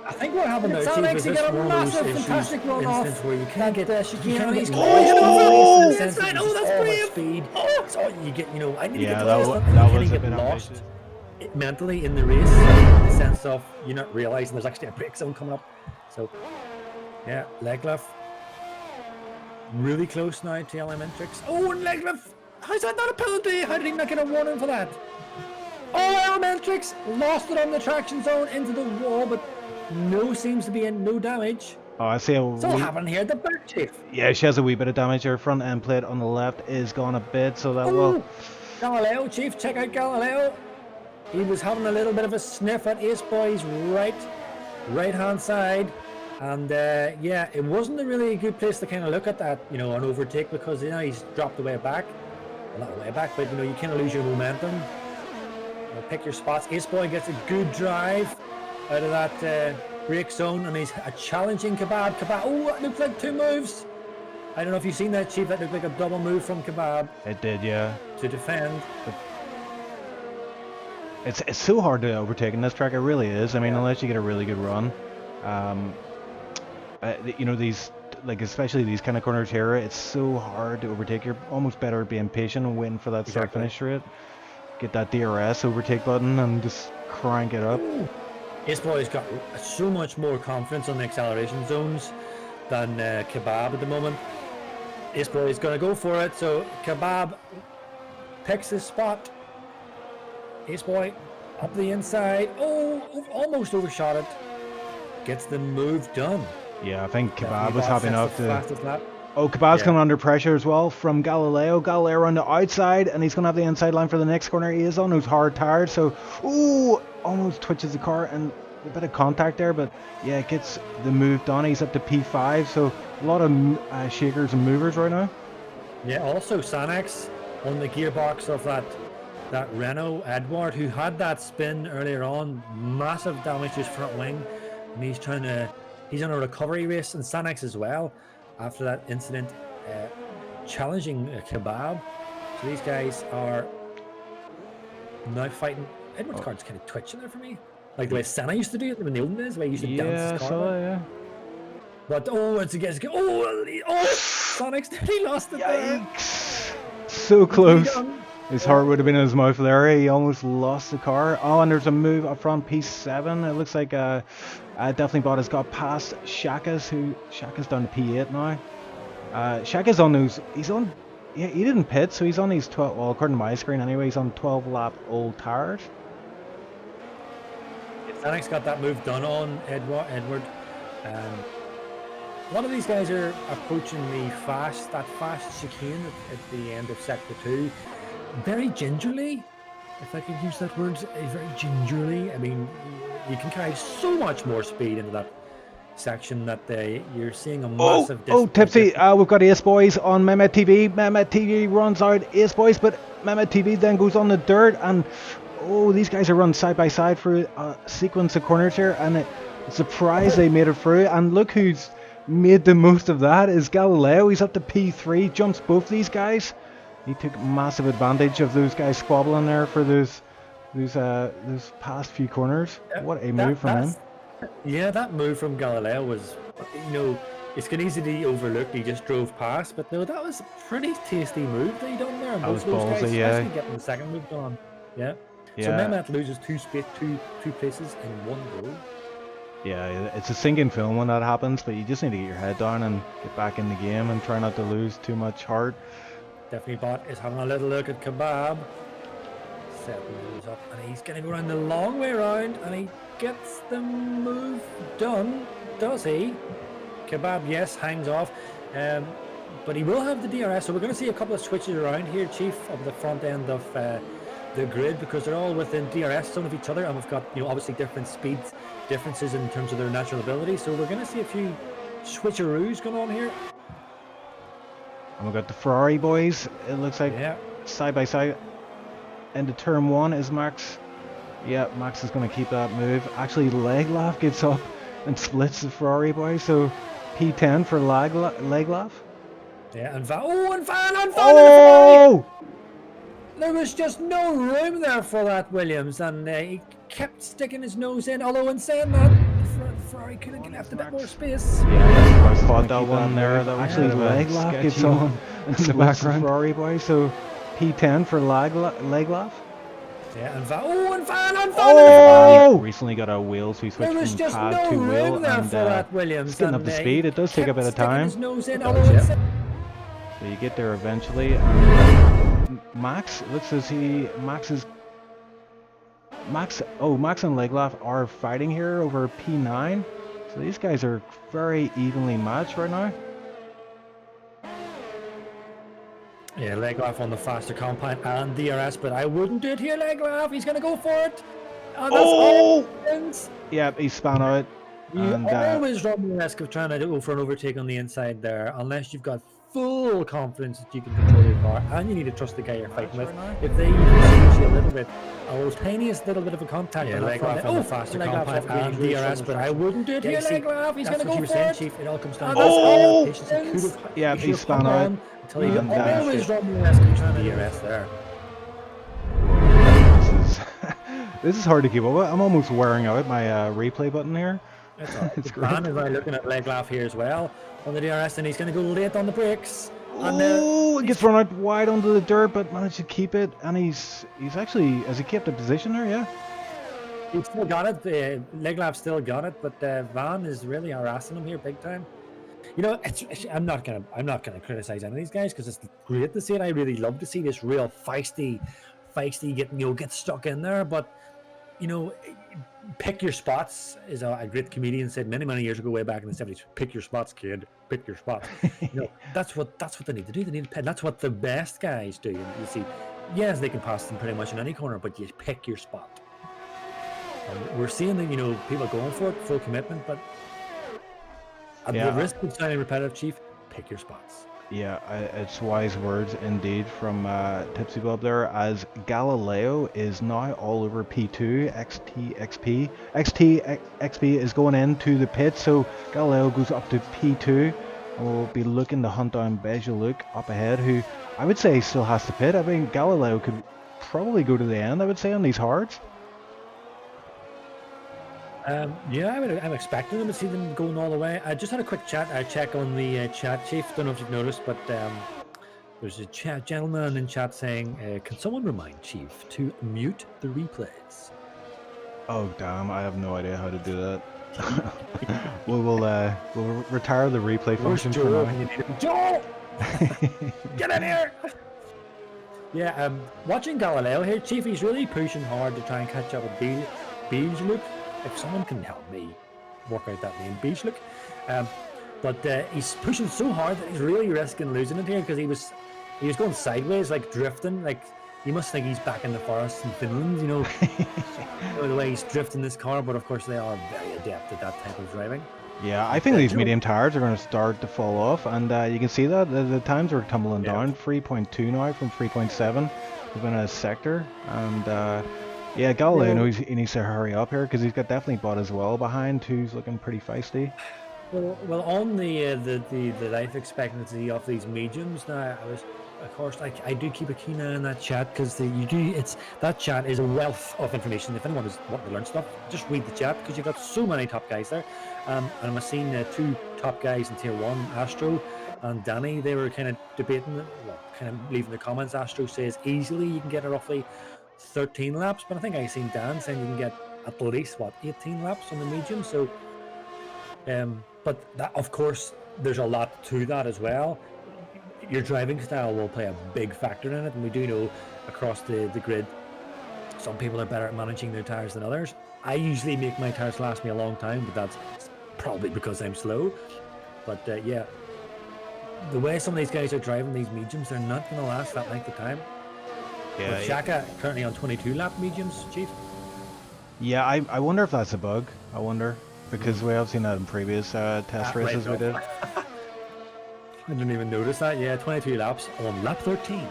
I think what happened there, Chief, was this one of those fantastic run off where you can't get chicane, and he's oh, that's brave. Speed. So you get, I need to get that was a bit lost ambitious. Mentally in the race, in the sense of you're not realizing there's actually a brake zone coming up. So yeah, Leglaf really close now to Elementrix. Oh, and Leglaf, how's that not a penalty? How did he not get a warning for that? Oh, Elementrix lost it on the traction zone into the wall, but seems to be in no damage. Oh, I see. So what happened here at the back, Chief? Yeah, she has a wee bit of damage. Her front end plate on the left is gone a bit, so that will. Galileo, Chief, check out Galileo. He was having a little bit of a sniff at Ace Boy's right hand side, and yeah, it wasn't a really good place to kind of look at that, an overtake, because he's dropped the way back. Well, not the way back, but you kind of lose your momentum. Pick your spots. Ace Boy gets a good drive out of that brake zone, and he's a challenging Kebab. Oh, it looks like 2 moves. I don't know if you've seen that, Chief. That looked like a double move from Kebab. It did, yeah. To defend. But it's so hard to overtake in this track. It really is. I mean, unless you get a really good run. These, especially these kind of corners here, it's so hard to overtake. You're almost better being patient and waiting for that start finish rate. Get that DRS overtake button and just crank it up. Ace Boy's got so much more confidence on the acceleration zones than Kebab at the moment. Ace Boy's going to go for it, so Kebab picks his spot. Ace Boy up the inside. Oh, almost overshot it. Gets the move done. Yeah, I think Kebab was happy enough to. Oh, Kebab's Yeah. coming under pressure as well from Galileo. Galileo on the outside, and he's going to have the inside line for the next corner. He is on those hard tires, so almost twitches the car, and a bit of contact there, but yeah, it gets the move done. He's up to P5, so a lot of shakers and movers right now. Yeah, also Sanex on the gearbox of that Renault Edward, who had that spin earlier on, massive damage to his front wing, and he's on a recovery race, and Sanex as well, after that incident, challenging Kebab. So these guys are now fighting. Edward's card's kind of twitching there for me, like the way Senna used to do it in the olden days, the way he used to dance his car. Yeah. But it's again. Sanex, he lost it there. Yikes! So close. His heart would have been in his mouth there. He almost lost the car. Oh, and there's a move up front, P7. It looks like definitely Bot has got past Shaka's down to P8 now. Shaka's on those. Yeah, he didn't pit, so he's on these 12. Well, according to my screen anyway, he's on 12 lap old tires. Sanex got that move done on Edward. A lot of these guys are approaching that fast chicane at the end of sector 2. Very gingerly, if I can use that word very gingerly, I mean, you can carry so much more speed into that section that you're seeing a massive Tipsy, we've got Ace Boys on Mehmet TV. Mehmet TV runs out Ace Boys, but Mehmet TV then goes on the dirt, and these guys are run side by side through a sequence of corners here, and it's a surprise they made it through. And look who's made the most of that is Galileo. He's up to P3, jumps both these guys. He took massive advantage of those guys squabbling there for those past few corners. What a move from him. Yeah, that move from Galileo was, it's easy to be overlooked. He just drove past, but no, that was a pretty tasty move that he done there. That was those ballsy, guys, yeah. Especially getting the second move done. Yeah. So Mehmet loses two places in one go. Yeah, it's a sinking film when that happens, but you just need to get your head down and get back in the game and try not to lose too much heart. Definitely Bot is having a little look at Kebab. Setting moves up, and he's going to go around the long way around, and he gets the move done, does he? Kebab, yes, hangs off, but he will have the DRS, so we're going to see a couple of switches around here, Chief, of the front end of the grid, because they're all within DRS zone of each other, and we've got obviously different speeds differences in terms of their natural ability, so we're going to see a few switcheroos going on here. And we've got the Ferrari boys, it looks like, side by side. Into turn 1 is Max. Yeah, Max is going to keep that move. Actually, Leglaff gets up and splits the Ferrari boys, so P10 for Leglaff. Yeah, and Van! There was just no room there for that Williams, and he kept sticking his nose in, although in saying that, Ferrari could have left a bit more space. Yeah, I spot that one there. Actually, Leglaff gets on and splits the Ferrari boy, so P10 for Leglaff. Yeah, and Van! Recently got a wheel, so he switched from pad to wheel, and it's getting up to speed. It does take a bit of time. So you get there eventually. And Max, looks as Max and Leglaff are fighting here over P9. So these guys are very evenly matched right now. Yeah, Leglaff on the faster compound and DRS, but I wouldn't do it here, Leglaff. He's going to go for it. And that's all. Yep, he spun out. You always run the risk of trying to go for an overtake on the inside there, unless you've got full confidence that you can control your car, and you need to trust the guy you're fighting with. If they even you a little bit, a tiniest little bit of a contact, Leglaff on the faster compound and DRS, but I wouldn't do it here, Leglaff. He's going to go for it. Chief. It all comes down to patience. Yeah, he spun out. Until you always run the risk of trying to DRS there. This is hard to keep up with. I'm almost wearing out my replay button here. It's great. Van is looking at Leglaff here as well on the DRS, and he's going to go late on the brakes. He gets run out wide onto the dirt, but managed to keep it, and he's actually, has he kept a position there? Yeah. He's still got it. Leglaff still got it, but Van is really harassing him here big time. I'm not gonna criticize any of these guys because it's great to see it. I really love to see this real feisty get stuck in there. But pick your spots is a great comedian said many years ago, way back in the 70s. Pick your spots, kid. Pick your spots. That's what they need to do. They need to pick. That's what the best guys do. You see, yes, they can pass them pretty much in any corner, but you pick your spot. And we're seeing that people going for it, full commitment, but. At the risk of sounding repetitive, Chief, pick your spots. Yeah, it's wise words indeed from Tipsy Bob there, as Galileo is now all over P2, XP is going into the pit, so Galileo goes up to P2, and we'll be looking to hunt down Bejeluk up ahead, who I would say still has to pit. I mean, Galileo could probably go to the end, I would say, on these hards. I'm expecting them to see them going all the way. I just had a quick check on the chat, Chief. Don't know if you've noticed, but there's a gentleman in chat saying, can someone remind Chief to mute the replays? Oh damn, I have no idea how to do that. we'll retire the replay function for now. Joel! Get in here! Yeah, watching Galileo here, Chief, he's really pushing hard to try and catch up with Beelzebub. If someone can help me work out that name, Beelzebub. But he's pushing so hard that he's really risking losing it here because he was going sideways, like drifting, like you must think he's back in the forest in Finland, you know, the way he's drifting this car. But of course, they are very adept at that type of driving. Yeah, I think these you know- medium tires are going to start to fall off, and you can see that the times are tumbling Yeah. down. 3.2 now from 3.7 within a sector, and yeah, Galileo Yeah. knows he needs to hurry up here because he's got definitely Bot as well behind, who's looking pretty feisty. Well, on the life expectancy of these mediums now, of course, I do keep a keen eye on that chat because that chat is a wealth of information. If anyone is wanting to learn stuff, just read the chat because you've got so many top guys there. And I'm seeing 2 top guys in Tier 1, Astro and Danny. They were kind of debating, kind of leaving the comments. Astro says easily you can get roughly 13 laps, but I think I seen Dan saying you can get at least 18 laps on the medium. So. But that, of course, there's a lot to that as well. Your driving style will play a big factor in it, and we do know across the grid, some people are better at managing their tires than others. I usually make my tires last me a long time, but that's probably because I'm slow. But yeah, the way some of these guys are driving these mediums, they're not going to last that length of time. Yeah, With Shaka currently on 22 lap mediums, Chief. yeah. I wonder if that's a bug. I wonder because we have seen that in previous test races we did. I didn't even notice that. Yeah, 22 laps on lap 13.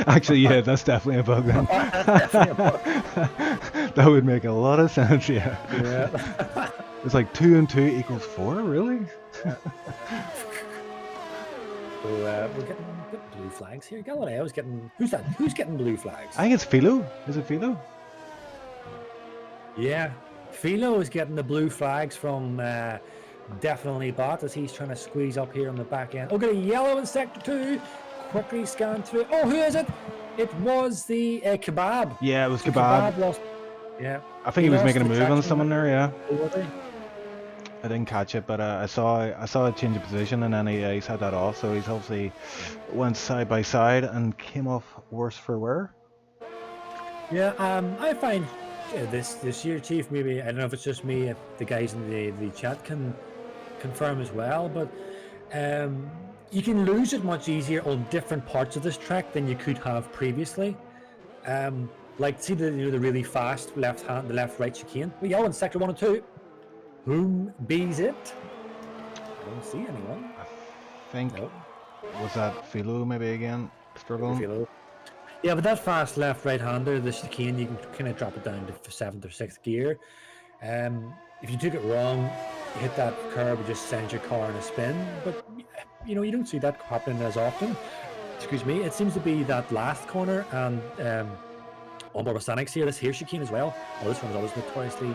Actually, yeah, that's definitely a bug then. That's definitely a bug. That would make a lot of sense, yeah. Yeah. It's like 2 and 2 equals 4, really? So we're getting blue flags here. Galileo's getting. Who's that? Who's getting blue flags? I think it's Philo. Is it Philo? Yeah, Philo is getting the blue flags from definitely Bot as he's trying to squeeze up here on the back end. Oh, got a yellow in sector 2. Quickly scan through. Oh, who is it? It was the Kebab. Yeah, it was The Kebab. lost. Yeah. I think he was lost making a the move on traction. someone there, yeah. Oh, was he? I didn't catch it, but I saw a change of position, and then he's had that off, so he's obviously went side by side and came off worse for wear. Yeah, I find this year, Chief, maybe, I don't know if it's just me, if the guys in the chat can confirm as well, but you can lose it much easier on different parts of this track than you could have previously. Like, see the really fast the left-right chicane. We go in sector 1 and 2. Whom bees it? I don't see anyone. I think, No. was that Philo maybe again struggling? Yeah, but that fast left-right-hander, the chicane, you can kind of drop it down to 7th or 6th gear. If you took it wrong, you hit that curb, it just sends your car in a spin. But you don't see that happening as often. Excuse me. It seems to be that last corner and on board with Sanix here. This here chicane as well. Oh, this one is always notoriously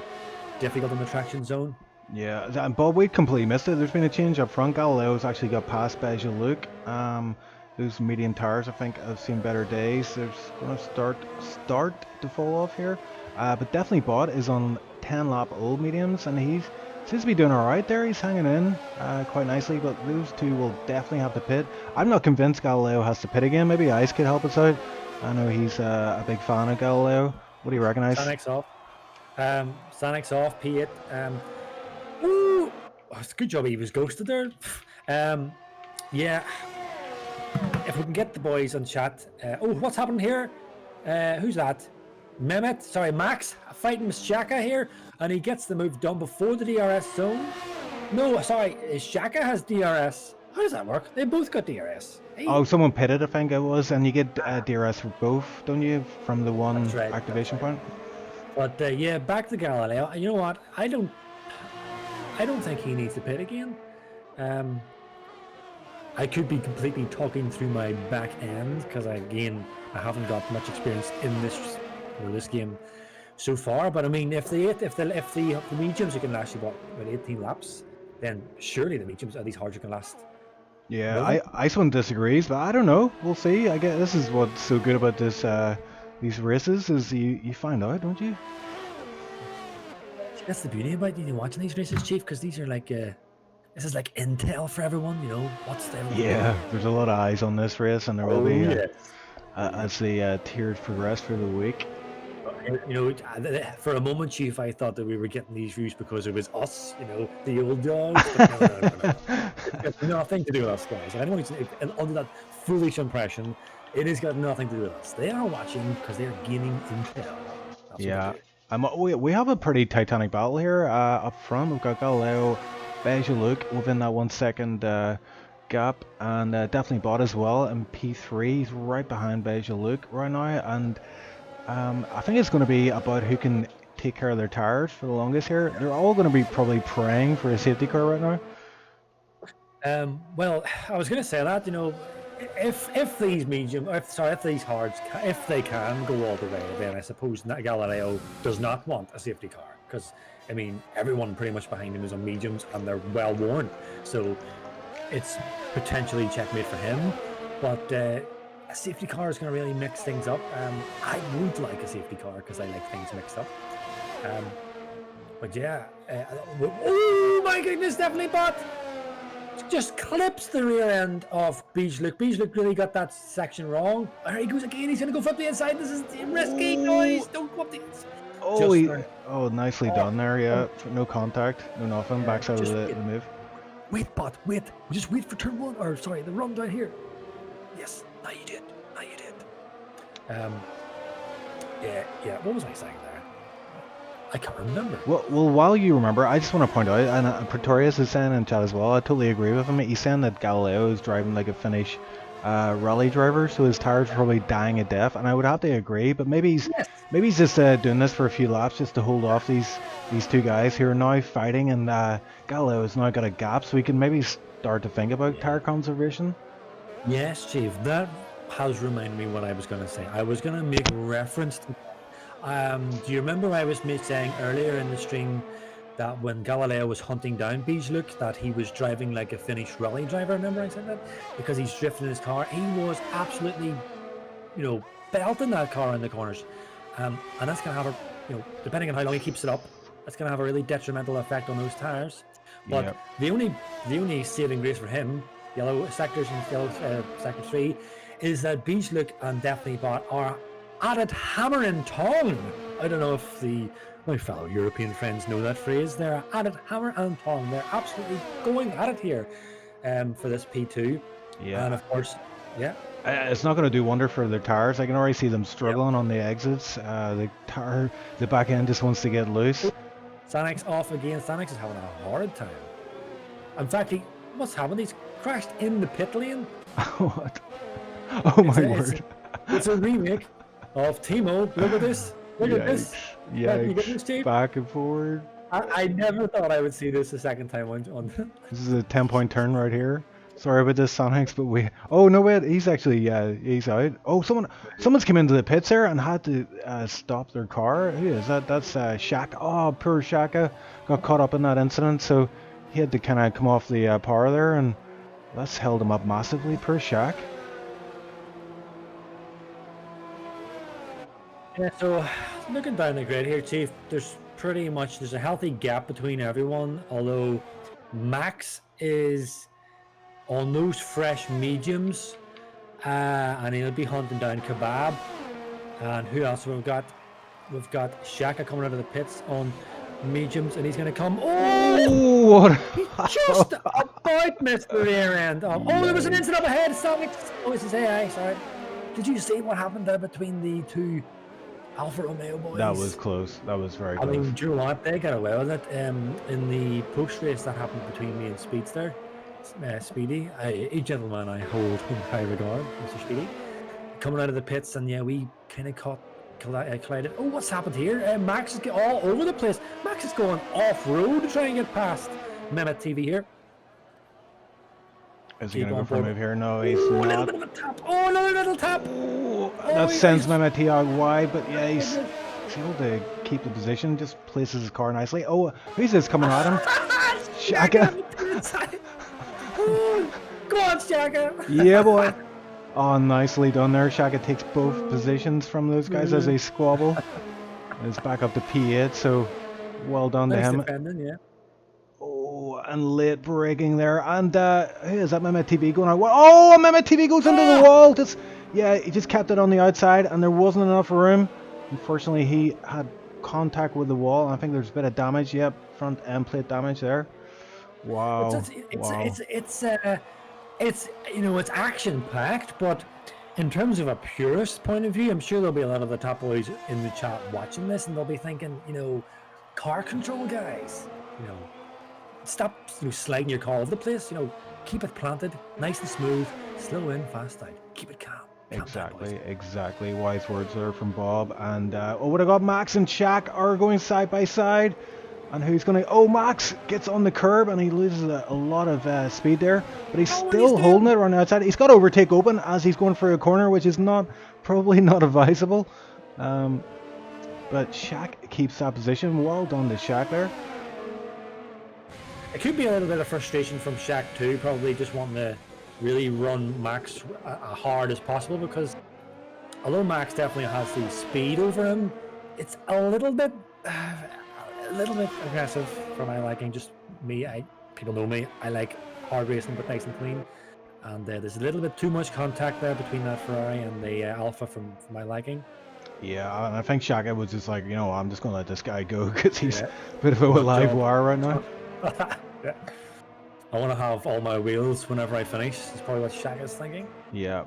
difficult in the traction zone. Yeah, and Bob, we completely missed it. There's been a change up front. Galileo's actually got past Beja Luke. Those medium tires, I think, have seen better days. There's going to start to fall off here. But definitely Bot is on 10 lap old mediums, and he seems to be doing alright there. He's hanging in quite nicely, but those two will definitely have to pit. I'm not convinced Galileo has to pit again. Maybe Ice could help us out. I know he's a big fan of Galileo. What do you reckon, Ice? Sanix off. Sanix off, P8. Ooh, it's a good job he was ghosted there. Yeah. If we can get the boys on chat. Oh, what's happening here? Who's that? Max fighting with Shaka here, and he gets the move done before the DRS zone. No, sorry, Shaka has DRS. How does that work? They both got DRS. Hey. Oh, someone pitted, I think it was, and you get DRS for both, don't you, from the one That's right, activation point? But yeah, back to Galileo. You know what? I don't think he needs to pit again. I could be completely talking through my back end because I haven't got much experience in this game so far. But I mean, if the mediums are going to last you about 18 laps, then surely the mediums are these hards are going to last. Yeah, Really? Iceland disagrees, but I don't know. We'll see. I guess this is what's so good about these races is you find out, don't you? That's the beauty about watching these races, Chief, because these are like this is like intel for everyone. What's everyone Yeah, there's a lot of eyes on this race, and there will be yes. as the tiers progress through the week. For a moment, Chief, I thought that we were getting these views because it was us, the old dogs. But no. It's got nothing to do with us, guys. I don't want to under that foolish impression. It has got nothing to do with us. They are watching because they are gaining intel. That's Yeah. what they do. We have a pretty titanic battle here. Up front, we've got Galileo, Beja within that 1 second gap, and definitely Bot as well. And P3, he's right behind Beja right now. And I think it's going to be about who can take care of their tires for the longest here. They're all going to be probably praying for a safety car right now. Well, I was going to say that, you know, if these if these hards, if they can go all the way, then I suppose that Galileo does not want a safety car, because I mean everyone pretty much behind him is on mediums and they're well worn, so it's potentially checkmate for him. But a safety car is going to really mix things up. I would like a safety car because I like things mixed up. But yeah, oh my goodness, definitely Bot just clips the rear end of Bijluk. Bijluk really got that section wrong. There he goes again. He's going to go from the inside. This is risky noise. Don't go up the inside. Oh, nicely done there. Yeah, no contact, no nothing. Backside of the move. Wait, Bot, wait. Just wait for turn 1. Or sorry, the run down here. Yes, now you did. Now you did. Yeah. What was I saying there? I can't remember. Well, while you remember, I just want to point out, and Pretorius is saying in chat as well, I totally agree with him. He's saying that Galileo is driving like a Finnish rally driver, so his tires are probably dying a death, and I would have to agree. But maybe he's just doing this for a few laps just to hold off these two guys who are now fighting, and Galileo's now got a gap, so we can maybe start to think about tire conservation. Yes, Chief. That has reminded me what I was going to say. I was going to make reference to. Do you remember I was saying earlier in the stream that when Galileo was hunting down Bijluk, that he was driving like a Finnish rally driver? Remember I said that? Because he's drifting his car. He was absolutely, you know, belting that car in the corners. And that's going to have a, you know, depending on how long he keeps it up, that's going to have a really detrimental effect on those tires. But the only saving grace for him, yellow sectors and yellow sector 3, is that Bijluk and Definitely Bot are at it hammer and tong. I don't know if my fellow European friends know that phrase. They're at it hammer and tong. They're absolutely going at it here for this P2. Yeah. And of course, yeah. It's not going to do wonder for their tires. I can already see them struggling on the exits. The back end just wants to get loose. Sanix off again. Sanix is having a hard time. In fact, what's happened? He's crashed in the pit lane. What? Oh my word. It's a remake of Timo. Look at this. Look at this. Yeah, you get this, Steve? back and forward. I never thought I would see this a second time on. This is a 10-point turn right here. Sorry about this, Sonics, but we. Oh no, wait, he's actually he's out. Oh, someone's come into the pits there and had to stop their car. Who is that? That's Shaka. Oh, poor Shaka got caught up in that incident, so he had to kind of come off the power there, and that's held him up massively. Poor Shaq. Yeah, so looking down the grid here, Chief, there's a healthy gap between everyone, although Max is on those fresh mediums, and he'll be hunting down Kebab. And who else we've got? We've got Shaka coming out of the pits on mediums, and he's going to come. Oh, what? He just about missed the rear end. Oh, there was an incident up ahead. Sonic. Oh, it's his AI. Sorry. Did you see what happened there between the two Alfa Romeo boys? That was close. That was very close. I mean, do you know what? They got away with it. In the post race that happened between me and Speedster, Speedy, a gentleman I hold in high regard, Mr. Speedy, coming out of the pits, and yeah, we kind of collided. Oh, what's happened here? Max is all over the place. Max is going off-road to try and get past Mehmet TV here. Is he going to go for a move here? No, he's not. A little bit of a tap. Oh, another little tap. That sends Mehmet TV wide, but yeah, he's able to keep the position, just places his car nicely. Oh, who's this coming at him? Shaka. Go on, Shaka. Yeah, boy. Oh, nicely done there. Shaka takes both positions from those guys as they squabble. It's back up to P8, so well done to him. Defending, yeah. Oh, and late braking there. And who is that? Mehmet TV going on? Oh, Mehmet TV goes into the wall. Yeah, he just kept it on the outside, and there wasn't enough room. Unfortunately, he had contact with the wall. I think there's a bit of damage. Yep, front end plate damage there. Wow. It's you know, it's action packed, but In terms of a purist point of view, I'm sure there'll be a lot of the top boys in the chat watching this, and they'll be thinking, you know, car control guys, you know, stop sliding your car all over the place. You know, keep it planted, nice and smooth, slow in, fast out, keep it calm. Exactly. Wise words there from Bob. And oh, what I got, Max and Shaq are going side by side. And who's going to... Oh, Max gets on the curb and he loses a lot of speed there. But he's still holding it around the outside. He's got overtake open as he's going for a corner, which is probably not advisable. But Shaq keeps that position. Well done to Shaq there. It could be a little bit of frustration from Shaq too, probably just wanting to really run Max as hard as possible, because although Max definitely has the speed over him, it's a little bit aggressive for my liking. Just me, people know me, I like hard racing but nice and clean, and there's a little bit too much contact there between that Ferrari and the Alpha for my liking. Yeah, and I think Shaq was just like, you know, I'm just going to let this guy go because he's a bit of a live wire right now. Yeah. I want to have all my wheels whenever I finish. That's probably what Shaq is thinking. Yeah.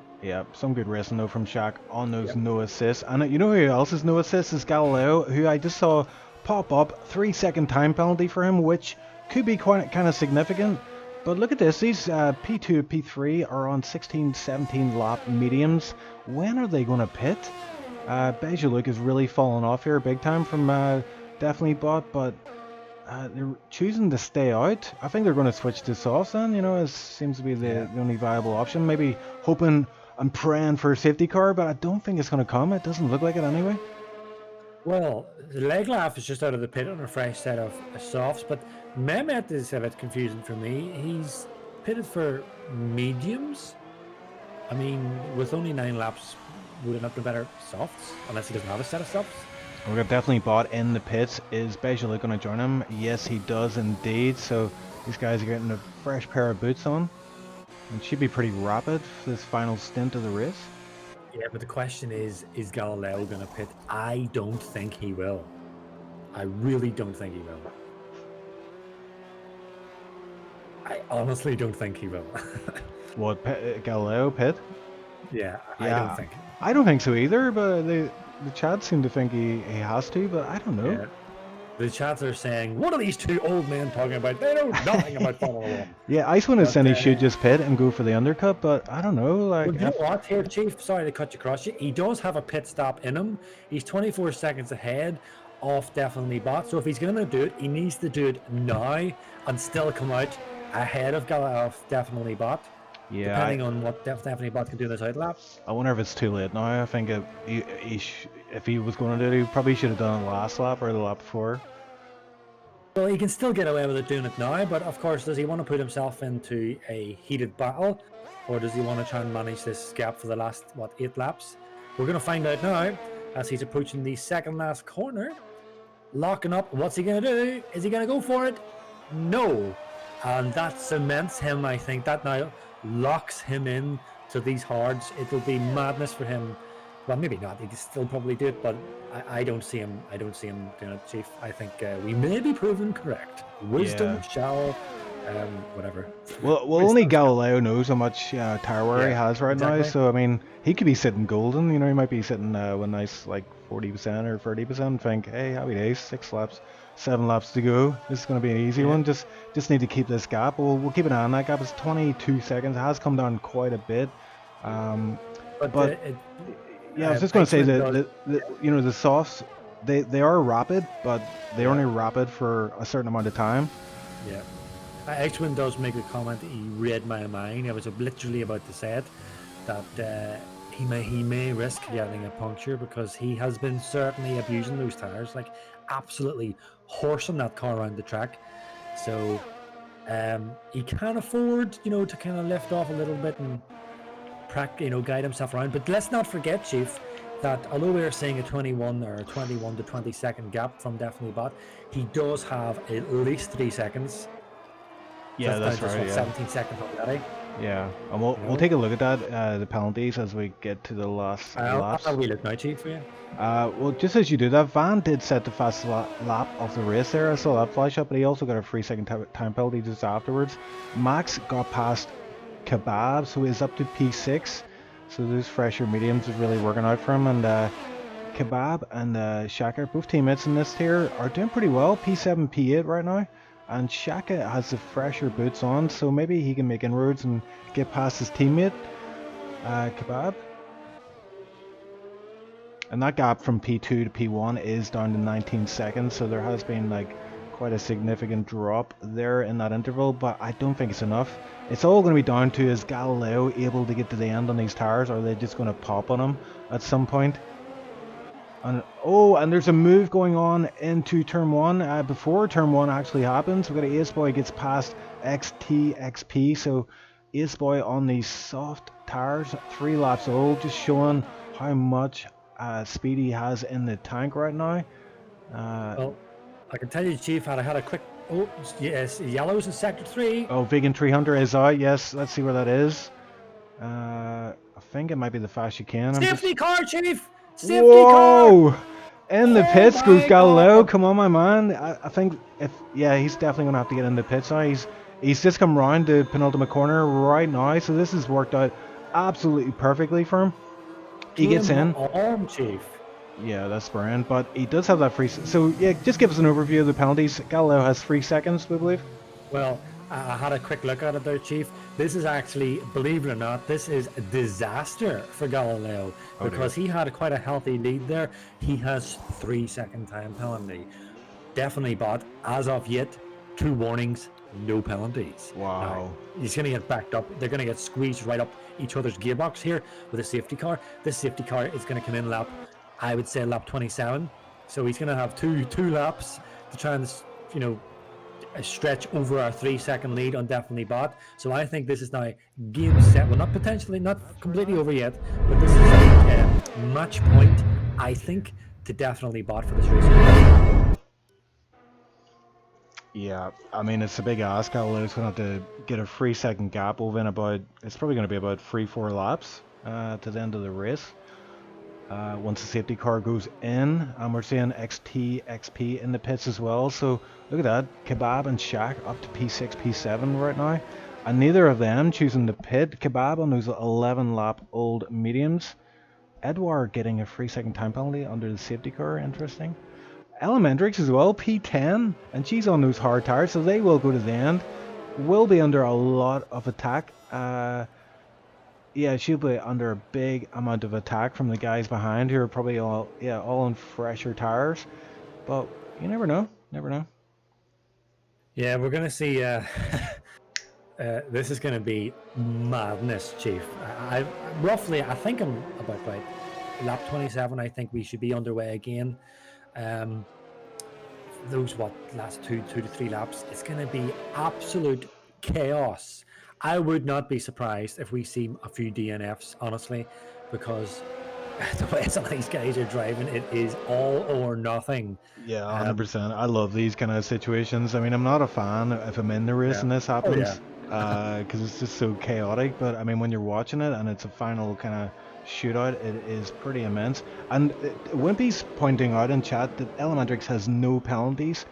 Some good racing though from Shaq on those no assists. And you know who else is no assists is Galileo, who I just saw pop up. 3-second time penalty for him, which could be kind of significant. But look at this. These P2, P3 are on 16, 17 lap mediums. When are they going to pit? Bejeluk is really falling off here big time from definitely bot, but they're choosing to stay out. I think they're going to switch to softs then, you know, it seems to be the only viable option. Maybe hoping and praying for a safety car, but I don't think it's going to come. It doesn't look like it anyway. Well, Leglaff is just out of the pit on a fresh set of softs, but Mehmet is a bit confusing for me. He's pitted for mediums. I mean, with only 9 laps, would it not be better softs? Unless he doesn't have a set of softs. We're definitely bought in the pits. Is Bejeluk going to join him? Yes, he does indeed. So these guys are getting a fresh pair of boots on. And should be pretty rapid for this final stint of the race. Yeah, but the question is Galileo going to pit? I don't think he will. I really don't think he will. I honestly don't think he will. What, Galileo pit? Yeah, I don't think. I don't think so either, but the chat seem to think he has to, but I don't know. Yeah. The chats are saying, what are these two old men talking about? They know nothing about Formula 1. Yeah, Icewind is saying he should just pit and go for the undercut, but I don't know. Like, well, you know what, here, Chief? Sorry to cut you across. He does have a pit stop in him. He's 24 seconds ahead of definitely bot. So if he's going to do it, he needs to do it now and still come out ahead of definitely bot. Yeah, depending on what definitely bot can do this out lap. I wonder if it's too late now. I think if he was going to do it, he probably should have done it last lap or the lap before. Well, he can still get away with it doing it now, but of course, does he want to put himself into a heated battle, or does he want to try and manage this gap for the last, 8 laps? We're going to find out now as he's approaching the second last corner. Locking up, what's he going to do? Is he going to go for it? No. And that cements him, I think. That now locks him in to these hards. It'll be madness for him. Well, maybe not. He can still probably do it, but I don't see him. I don't see him doing it, Chief. I think we may be proven correct. Wisdom shall, whatever. Well, only Galileo knows how much tire wear he has right now. So I mean, he could be sitting golden. You know, he might be sitting with nice like 40% or 30%. Think, hey, happy days. 6 laps, 7 laps to go. This is going to be an easy one. Just need to keep this gap. We'll keep an eye on that gap. It's 22 seconds. It has come down quite a bit. But yeah, I was just going to say that you know, the softs, they are rapid, but they're only rapid for a certain amount of time. Yeah. X-Win does make a comment. He read my mind. I was literally about to say it, that he may risk getting a puncture because he has been certainly abusing those tires, like absolutely horsing that car around the track. So he can afford, you know, to kind of lift off a little bit and guide himself around. But let's not forget, Chief, that although we're seeing a 21 or 21 to 20 second gap from Definitely Bot, he does have at least 3 seconds. Yeah, that's right. 17 seconds already. Yeah, and we'll take a look at that, the penalties as we get to the last laps. I'll look now, Chief, for you. Well, just as you do that, Van did set the fastest lap of the race there. I saw that flash up, but he also got a 3-second time penalty just afterwards. Max got past Kebab, so he's up to P6. So those fresher mediums is really working out for him, and Kebab and Shaka, both teammates in this tier, are doing pretty well. P7, P8 right now, and Shaka has the fresher boots on, so maybe he can make inroads and get past his teammate, Kebab. And that gap from P2 to P1 is down to 19 seconds, so there has been like quite a significant drop there in that interval, but I don't think it's enough. It's all going to be down to, is Galileo able to get to the end on these tires, or are they just going to pop on him at some point? And oh, and there's a move going on into turn 1 before turn 1 actually happens. We've got Ace Boy gets past XP, so Ace Boy on these soft tires, 3 laps old, just showing how much speed he has in the tank right now. Well, I can tell you, Chief, I had a quick. Oh, yes, yellows in sector 3. Oh, Vegan 300 is out. Yes, let's see where that is. I think it might be the fast you can. Safety car, Chief. Safety Whoa! car. In the Oh pits goes my Galileo. God. Come on, my man. I think he's definitely gonna have to get in the pits now. He's just come round the penultimate corner right now, so this has worked out absolutely perfectly for him. He gets in. Arm, Chief. Yeah, that's brilliant. But he does have that free. So yeah, just give us an overview of the penalties. Galileo has 3 seconds, we believe. Well, I had a quick look at it there, Chief. This is actually, believe it or not, this is a disaster for Galileo, because he had quite a healthy lead there. He has 3-second time penalty. Definitely bought, as of yet, 2 warnings, no penalties. Wow. Now, he's going to get backed up. They're going to get squeezed right up each other's gearbox here with a safety car. This safety car is going to come in lap, I would say lap 27. So he's going to have two laps to try and, you know, stretch over our 3-second lead on definitely bot. So I think this is now game set. Well, not completely over yet, but this is a match point, I think, to definitely bot for this race. Yeah, I mean, it's a big ask. Galileo's going to have to get a 3-second gap within about, it's probably going to be about 3-4 laps to the end of the race. Once the safety car goes in, and we're seeing XP in the pits as well. So look at that, Kebab and Shaq up to P6, P7 right now, and neither of them choosing to pit. Kebab on those 11 lap old mediums. Edouard getting a 3-second time penalty under the safety car, interesting. Elementrix as well, P10, and she's on those hard tires, so they will go to the end. Will be under a lot of attack. Yeah, she'll be under a big amount of attack from the guys behind, who are probably all on fresher tires. But you never know. Yeah, we're going to see. This is going to be madness, Chief. I think I'm about right. Lap 27, I think we should be underway again. Those last 2 to 3 laps, it's going to be absolute chaos. I would not be surprised if we see a few DNFs, honestly, because the way some of these guys are driving, it is all or nothing. Yeah, 100%. I love these kind of situations. I mean, I'm not a fan if I'm in the race and this happens, because it's just so chaotic. But I mean, when you're watching it and it's a final kind of shootout, it is pretty immense. And Wimpy's pointing out in chat that Elementrix has no penalties,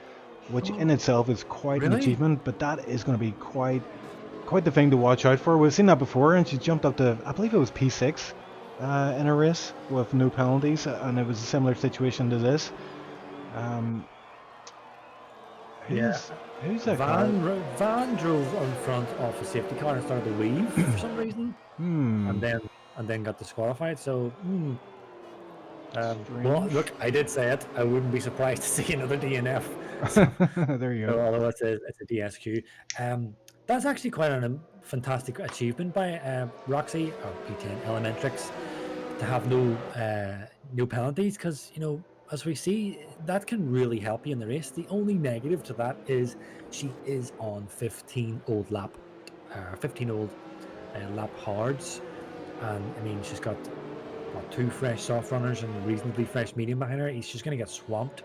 which in itself is quite an achievement. But that is going to be quite the thing to watch out for. We've seen that before, and she jumped up to, I believe it was P6 in a race with no penalties, and it was a similar situation to this. Who's that Van drove on front of a safety car and started to weave for some reason, and then got disqualified. So, well, look, I did say it. I wouldn't be surprised to see another DNF. So, there you go. so although it's a DSQ, that's actually quite a fantastic achievement by Roxy or P10 Elementrix to have no penalties, because as we see, that can really help you in the race. The only negative to that is she is on 15 old lap hards, and I mean, she's got 2 fresh soft runners and reasonably fresh medium behind her. She's going to get swamped.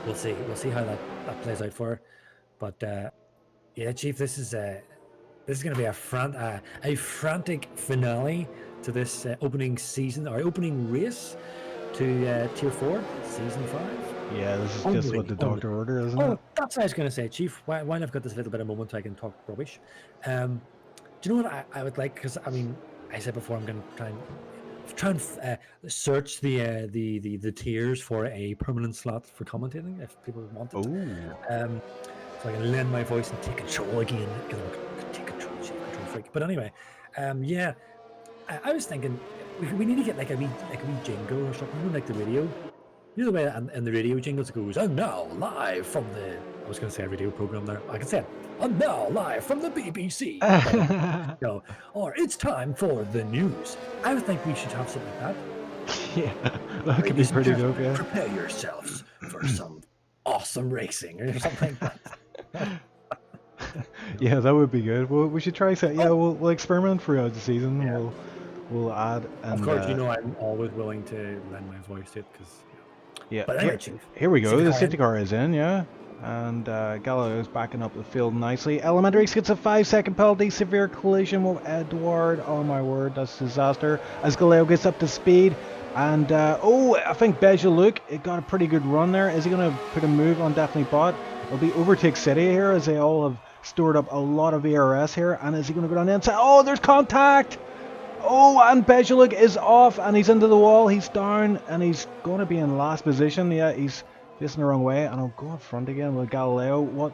We'll see how that plays out for her. But yeah, Chief, this is going to be a frantic finale to this opening season, or opening race to Tier 4, Season 5. Yeah, this is just what the doctor ordered, isn't it? That's what I was going to say, Chief. While I've got this little bit of moment I can talk rubbish. Do you know what I would like? Because I mean, I said before I'm going to try and search the tiers for a permanent slot for commentating if people want it. Oh. So I can lend my voice and take control again because I'm take control, control freak. But anyway, yeah, I was thinking we need to get like a wee jingle or something, like the radio. You know the way in the radio jingles it goes, and now live from the. I was going to say a radio program there. I can say it. And now live from the BBC. No, or it's time for the news. I would think we should have something like that. Yeah, that could be pretty dope. Yeah. Prepare yourselves for some awesome racing or something like that. Yeah, that would be good. We should try that. Yeah, we'll experiment throughout the season. Yeah. We'll add. And, of course, you know I'm always willing to lend my voice to it because. Yeah. But anyway, Chief, here we go. The safety car is in. Yeah. And Galileo's backing up the field nicely. Elementrix gets a 5-second penalty. Severe collision with Edward. Oh my word, that's disaster. As Galileo gets up to speed. And, I think Beja-Luke, it got a pretty good run there. Is he going to put a move on Definitely Bot? It'll be Overtake City here as they all have stored up a lot of ERS here. And is he going to go down the inside? Oh, there's contact! Oh, and Beja-Luke is off and he's into the wall. He's down and he's going to be in last position. Yeah, he's facing the wrong way. And I'll go up front again with Galileo. What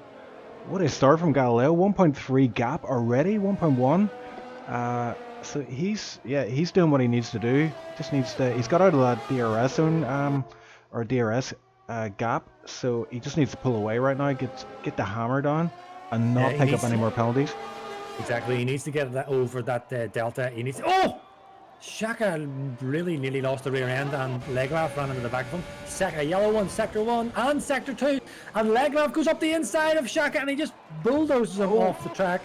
a start from Galileo. 1.3 gap already. 1.1. So he's doing what he needs to do. Just needs to. He's got out of that DRS zone, or DRS gap. So he just needs to pull away right now. Get the hammer down, and not pick up any more penalties. Exactly. He needs to get that over that delta. He needs. Shaka really nearly lost the rear end, and Leglaf ran into the back of him. Shaka, yellow one, sector 1 and sector 2, and Leglaf goes up the inside of Shaka, and he just bulldozes him off the track.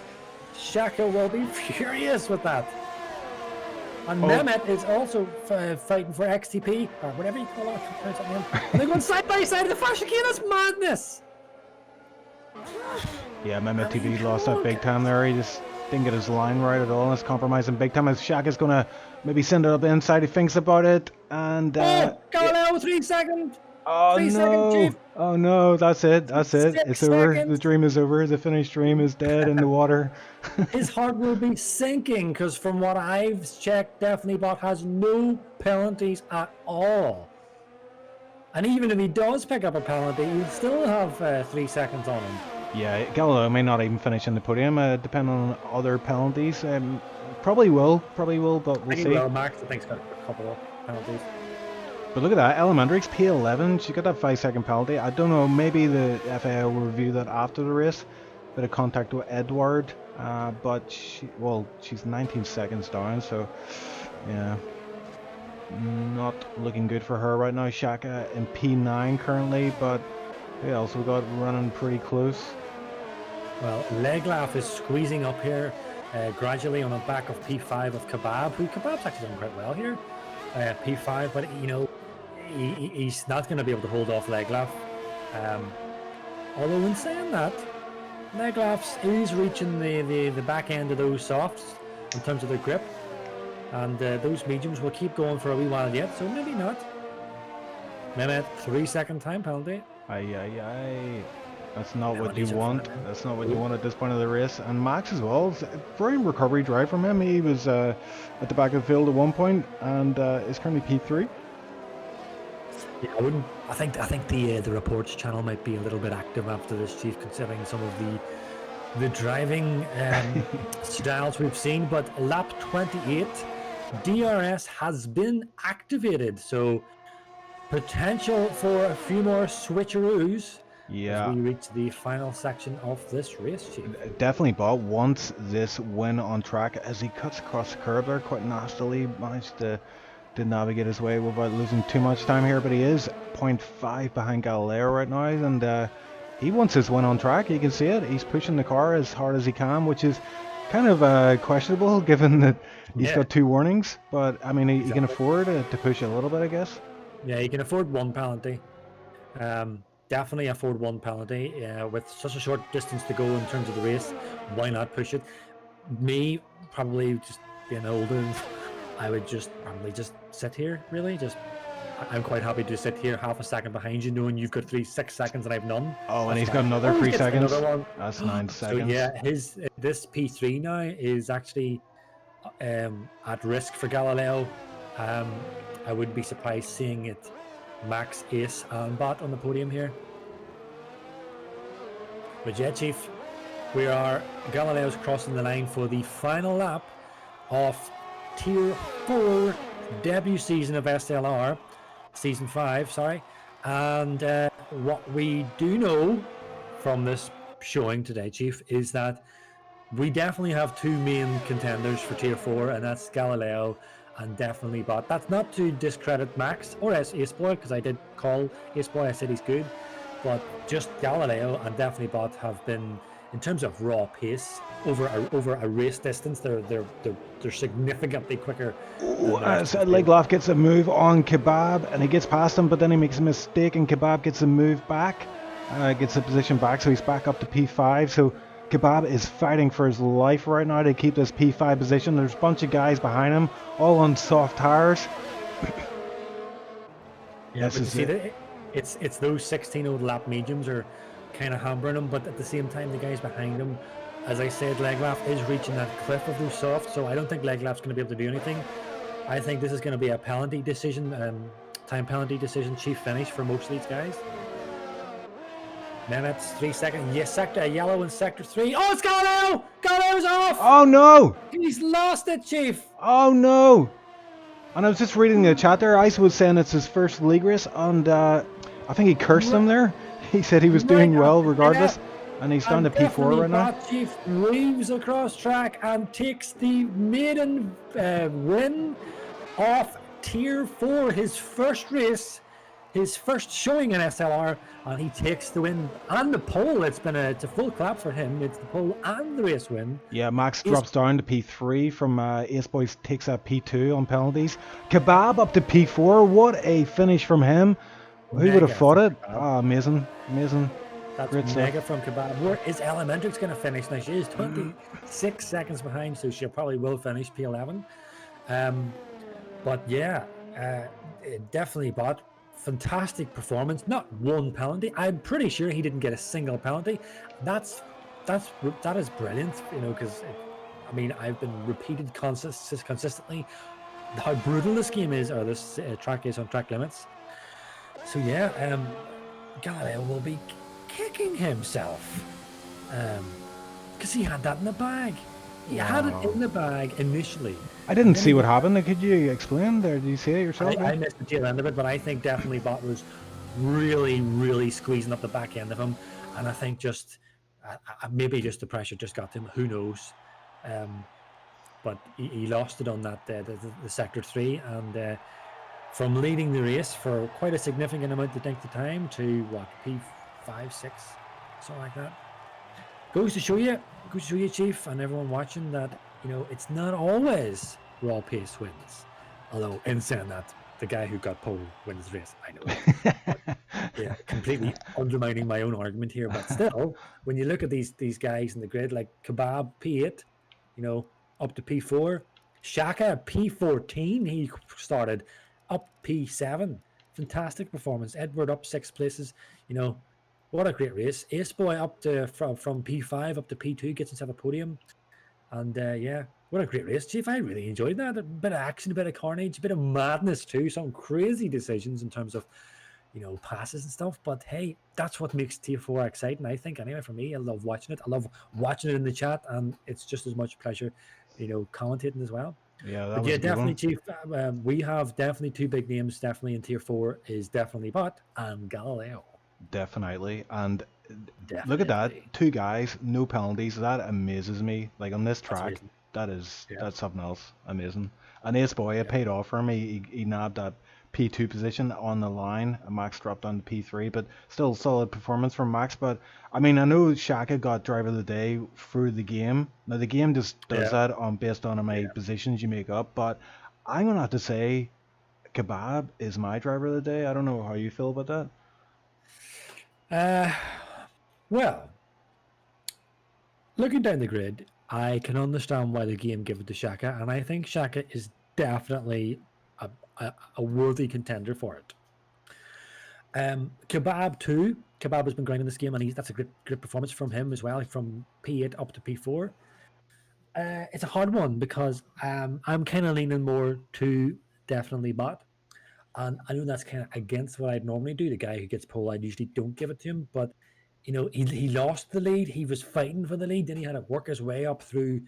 Shaka will be furious with that. And Mehmet is also fighting for XTP, or whatever you call it. And they're going side by side of the flash again. That's madness. Yeah, Mehmet TV lost that big time there. He just didn't get his line right at all. It's compromising big time. As Shaka's going to maybe send it up the inside. He thinks about it. And Galileo, 3 seconds. Oh 3 no! seconds, Chief. Oh no! That's it. That's it. 6 It's over. seconds. The dream is over. The finished dream is dead in the water. His heart will be sinking because from what I've checked, Definitely Bot has no penalties at all. And even if he does pick up a penalty, he'll still have 3 seconds on him. Yeah, Galileo may not even finish in the podium, depending on other penalties. Probably will, but we'll see. Well, Max, I think, has got a couple of penalties. But look at that, Elementrix P11, she got that 5-second penalty. I don't know, maybe the FAA will review that after the race. Bit of contact with Edward, but she's 19 seconds down, so yeah, not looking good for her right now. Shaka in P9 currently, but they also got running pretty close. Well, Leglaf is squeezing up here gradually on the back of P5 of Kebab, who Kebab's actually done quite well here. P5, but you know, he's not going to be able to hold off Leglaf. Although in saying that, Leglaf is reaching the back end of those softs in terms of their grip, and those mediums will keep going for a wee while yet, so maybe not. Mehmet, 3-second time penalty. Aye. That's not what you want. That's not what you want at this point of the race. And Max as well. It's a very recovery drive from him. He was at the back of the field at one point and is currently P3. Yeah, I think the reports channel might be a little bit active after this, Chief, considering some of the driving styles we've seen. But lap 28, DRS has been activated, so potential for a few more switcheroos. Yeah. As we reach the final section of this race, Chief. Definitely Bot wants this win on track as he cuts across the curb there quite nastily. Managed to navigate his way without losing too much time here, but he is 0.5 behind Galileo right now, and he wants his win on track. You can see it. He's pushing the car as hard as he can, which is kind of questionable given that he's got 2 warnings, but I mean he can afford to push a little bit, I guess. Yeah, he can afford 1 penalty. Definitely afford 1 penalty. With such a short distance to go in terms of the race, why not push it? Me, probably just being older, I would just probably just sit here, really, just I'm quite happy to sit here half a second behind you, knowing you've got 6 seconds and I've none. Oh, and That's he's got fine. another He 3 gets seconds. another one. That's 9 So seconds. yeah, this P3 now is actually at risk for Galileo. I wouldn't be surprised seeing it Max, Ace, and Bot on the podium here. But yeah, Chief, Galileo's crossing the line for the final lap of Tier 4 debut season of SLR, Season 5, sorry. And what we do know from this showing today, Chief, is that we definitely have 2 main contenders for Tier 4, and that's Galileo and definitely Bot. That's not to discredit Max or Aceboy, because I did call Aceboy, I said he's good. But just Galileo and definitely Bot have been, in terms of raw pace, over a race distance, they're significantly quicker. So Legloff gets a move on Kebab and he gets past him, but then he makes a mistake and Kebab gets a move back, gets the position back, so he's back up to P5. So Kebab is fighting for his life right now to keep this P5 position. There's a bunch of guys behind him, all on soft tires. Yeah, but you see, it's those 16 lap mediums are kind of hampering him, but at the same time, the guys behind him, as I said, Leglaff is reaching that cliff of those softs, so I don't think Leglaff's going to be able to do anything. I think this is going to be a penalty decision, time penalty decision, chief finish for most of these guys. Minutes, 3 seconds. Yes, sector yellow in sector 3. Oh, it's Galileo! Galileo's off! Oh no! He's lost it, Chief! Oh no! And I was just reading the chat there. Ice was saying it's his first league race, and I think he cursed him there. He said he was doing well regardless, and he's down to P4 right now. Chief weaves across track and takes the maiden win off Tier 4, his first race, his first showing in SLR, and he takes the win and the pole. It's a full clap for him. It's the pole and the race win. Yeah, Max drops down to P3 from Aceboy takes a P2 on penalties. Kebab up to P4. What a finish from him. Who would have thought it? Oh, amazing. That's great mega stuff. from Kebab. Where is Elementrix going to finish now? She is 26 seconds behind, so she probably will finish P11. But yeah, definitely Bot. Fantastic performance. Not one penalty. I'm pretty sure he didn't get a single penalty. That is brilliant. You know, because I mean, I've been repeated consistently how brutal this game is, or this track is on track limits. So yeah, Galileo will be kicking himself because he had that in the bag. He had it in the bag initially. I didn't see what happened. Could you explain there? Did you see it yourself? I missed the tail end of it, but I think definitely Bot was really squeezing up the back end of him, and I think just maybe just the pressure just got to him. Who knows? But he lost it on that the sector 3, and from leading the race for quite a significant amount of time to what, P5, 6, something like that. Goes to show you, Chief, and everyone watching, that you know it's not always raw pace wins. Although in saying that, the guy who got pole wins the race. I know. Yeah, completely undermining my own argument here, but still, when you look at these guys in the grid, like Kebab P8, you know, up to P4, Shaka P14, he started up P7, fantastic performance. Edward up 6 places, you know, what a great race. Aceboy up to from P5 up to P2, gets himself a podium, and yeah, what a great race, Chief. I really enjoyed that. A bit of action, a bit of carnage, a bit of madness too. Some crazy decisions in terms of, you know, passes and stuff. But hey, that's what makes Tier 4 exciting, I think. Anyway, for me, I love watching it. I love watching it in the chat, and it's just as much pleasure, you know, commentating as well. Yeah, that was a definitely, Chief. We have definitely 2 big names. Definitely in Tier 4 is definitely Bot and Galileo. Definitely, and look at that, 2 guys, no penalties. That amazes me. Like on this track, that's something else. Amazing. And Aceboy, it paid off for him. He nabbed that P2 position on the line, and Max dropped down to P3, but still solid performance from Max. But I mean, I know Shaka got driver of the day through the game. Now the game just does that based on how many positions you make up, but I'm gonna have to say Kebab is my driver of the day. I don't know how you feel about that. Well, looking down the grid, I can understand why the game gave it to Shaka, and I think Shaka is definitely a worthy contender for it. Kebab too. Kebab has been grinding this game, and that's a great performance from him as well, from P8 up to P4. It's a hard one because I'm kind of leaning more to definitely bot, and I know that's kind of against what I'd normally do. The guy who gets pole, I usually don't give it to him, but he lost the lead. He was fighting for the lead, then he had to work his way up through,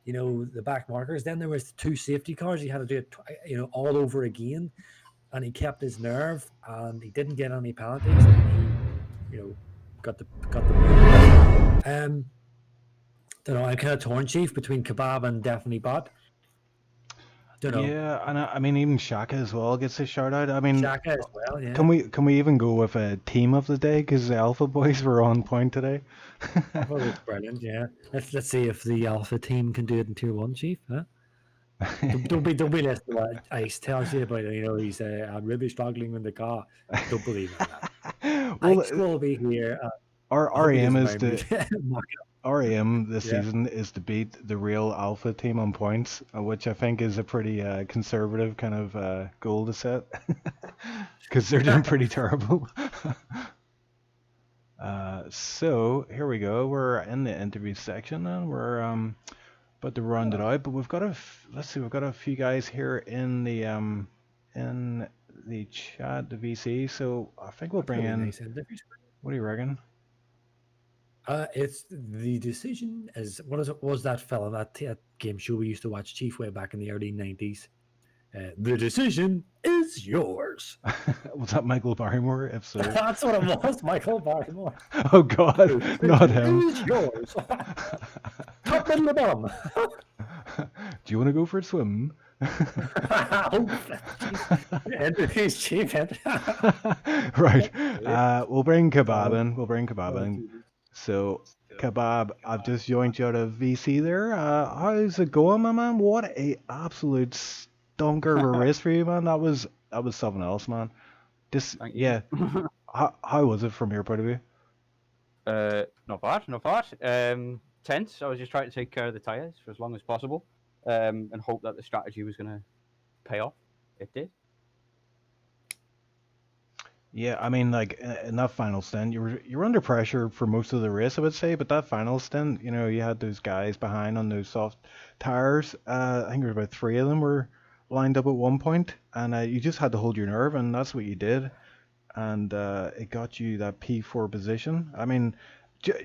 the back markers. Then there was the 2 safety cars. He had to do it, all over again, and he kept his nerve, and he didn't get any penalties, and he, got the win. Don't know. I'm kind of torn, Chief, between Kebab and definitely Bot. Don't know. Yeah, and I mean even Shaka as well gets a shout out. I mean, Shaka as well. Yeah. can we even go with a team of the day because the Alpha Boys were on point today? Alpha was brilliant. Yeah. Let's see if the Alpha team can do it in Tier 1, Chief. Huh? don't be listening to what Ice tells you about. He's I'm really struggling with the car. Don't believe in that. Well, Ice will be here. our RAM is the RAM this season is to beat the real Alpha team on points, which I think is a pretty conservative kind of goal to set, because they're doing pretty terrible. So here we go. We're in the interview section and we're about to round it out. But we've got we've got a few guys here in the chat, the VC. So I think we'll bring in. What do you reckon? It's the decision as was that fella that game show we used to watch, Chief, way back in the early 90s. The decision is yours. Was that Michael Barrymore? If so, that's what it was, Michael Barrymore. Oh God, not him. It is yours. Top middle of bottom. Do you want to go for a swim? He's cheap. Right. We'll bring Kebab in. We'll bring Kebab in. So, Kebab, I've just joined you out of VC there. How's it going, my man? What a absolute stonker of a race for you, man. That was something else, man. Yeah. How was it from your point of view? Not bad. Tense. I was just trying to take care of the tyres for as long as possible, and hope that the strategy was going to pay off. It did. Yeah, I mean, like in that final stint, you were under pressure for most of the race, I would say. But that final stint, you had those guys behind on those soft tires. I think there was about 3 of them were lined up at one point, and you just had to hold your nerve, and that's what you did, and it got you that P4 position. I mean,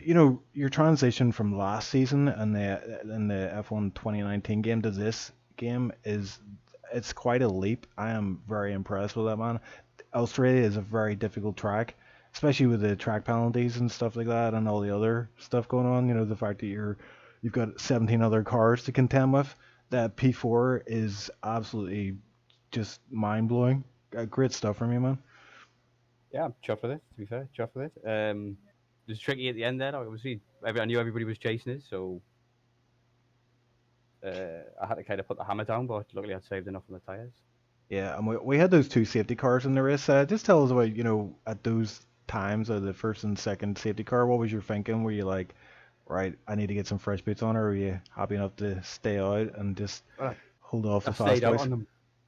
your transition from last season and the F1 2019 game to this game it's quite a leap. I am very impressed with that, man. Australia is a very difficult track, especially with the track penalties and stuff like that, and all the other stuff going on. The fact that you've got 17 other cars to contend with. That P4 is absolutely just mind blowing. Great stuff from you, man. Yeah, I'm chuffed with it. To be fair, chuffed with it. It was tricky at the end there. Obviously, I knew everybody was chasing it, so I had to kind of put the hammer down. But luckily, I'd saved enough on the tires. Yeah, and we had those 2 safety cars in the race. Just tell us about, at those times of the first and second safety car, what was your thinking? Were you like, right, I need to get some fresh boots on, or were you happy enough to stay out and just hold off the fast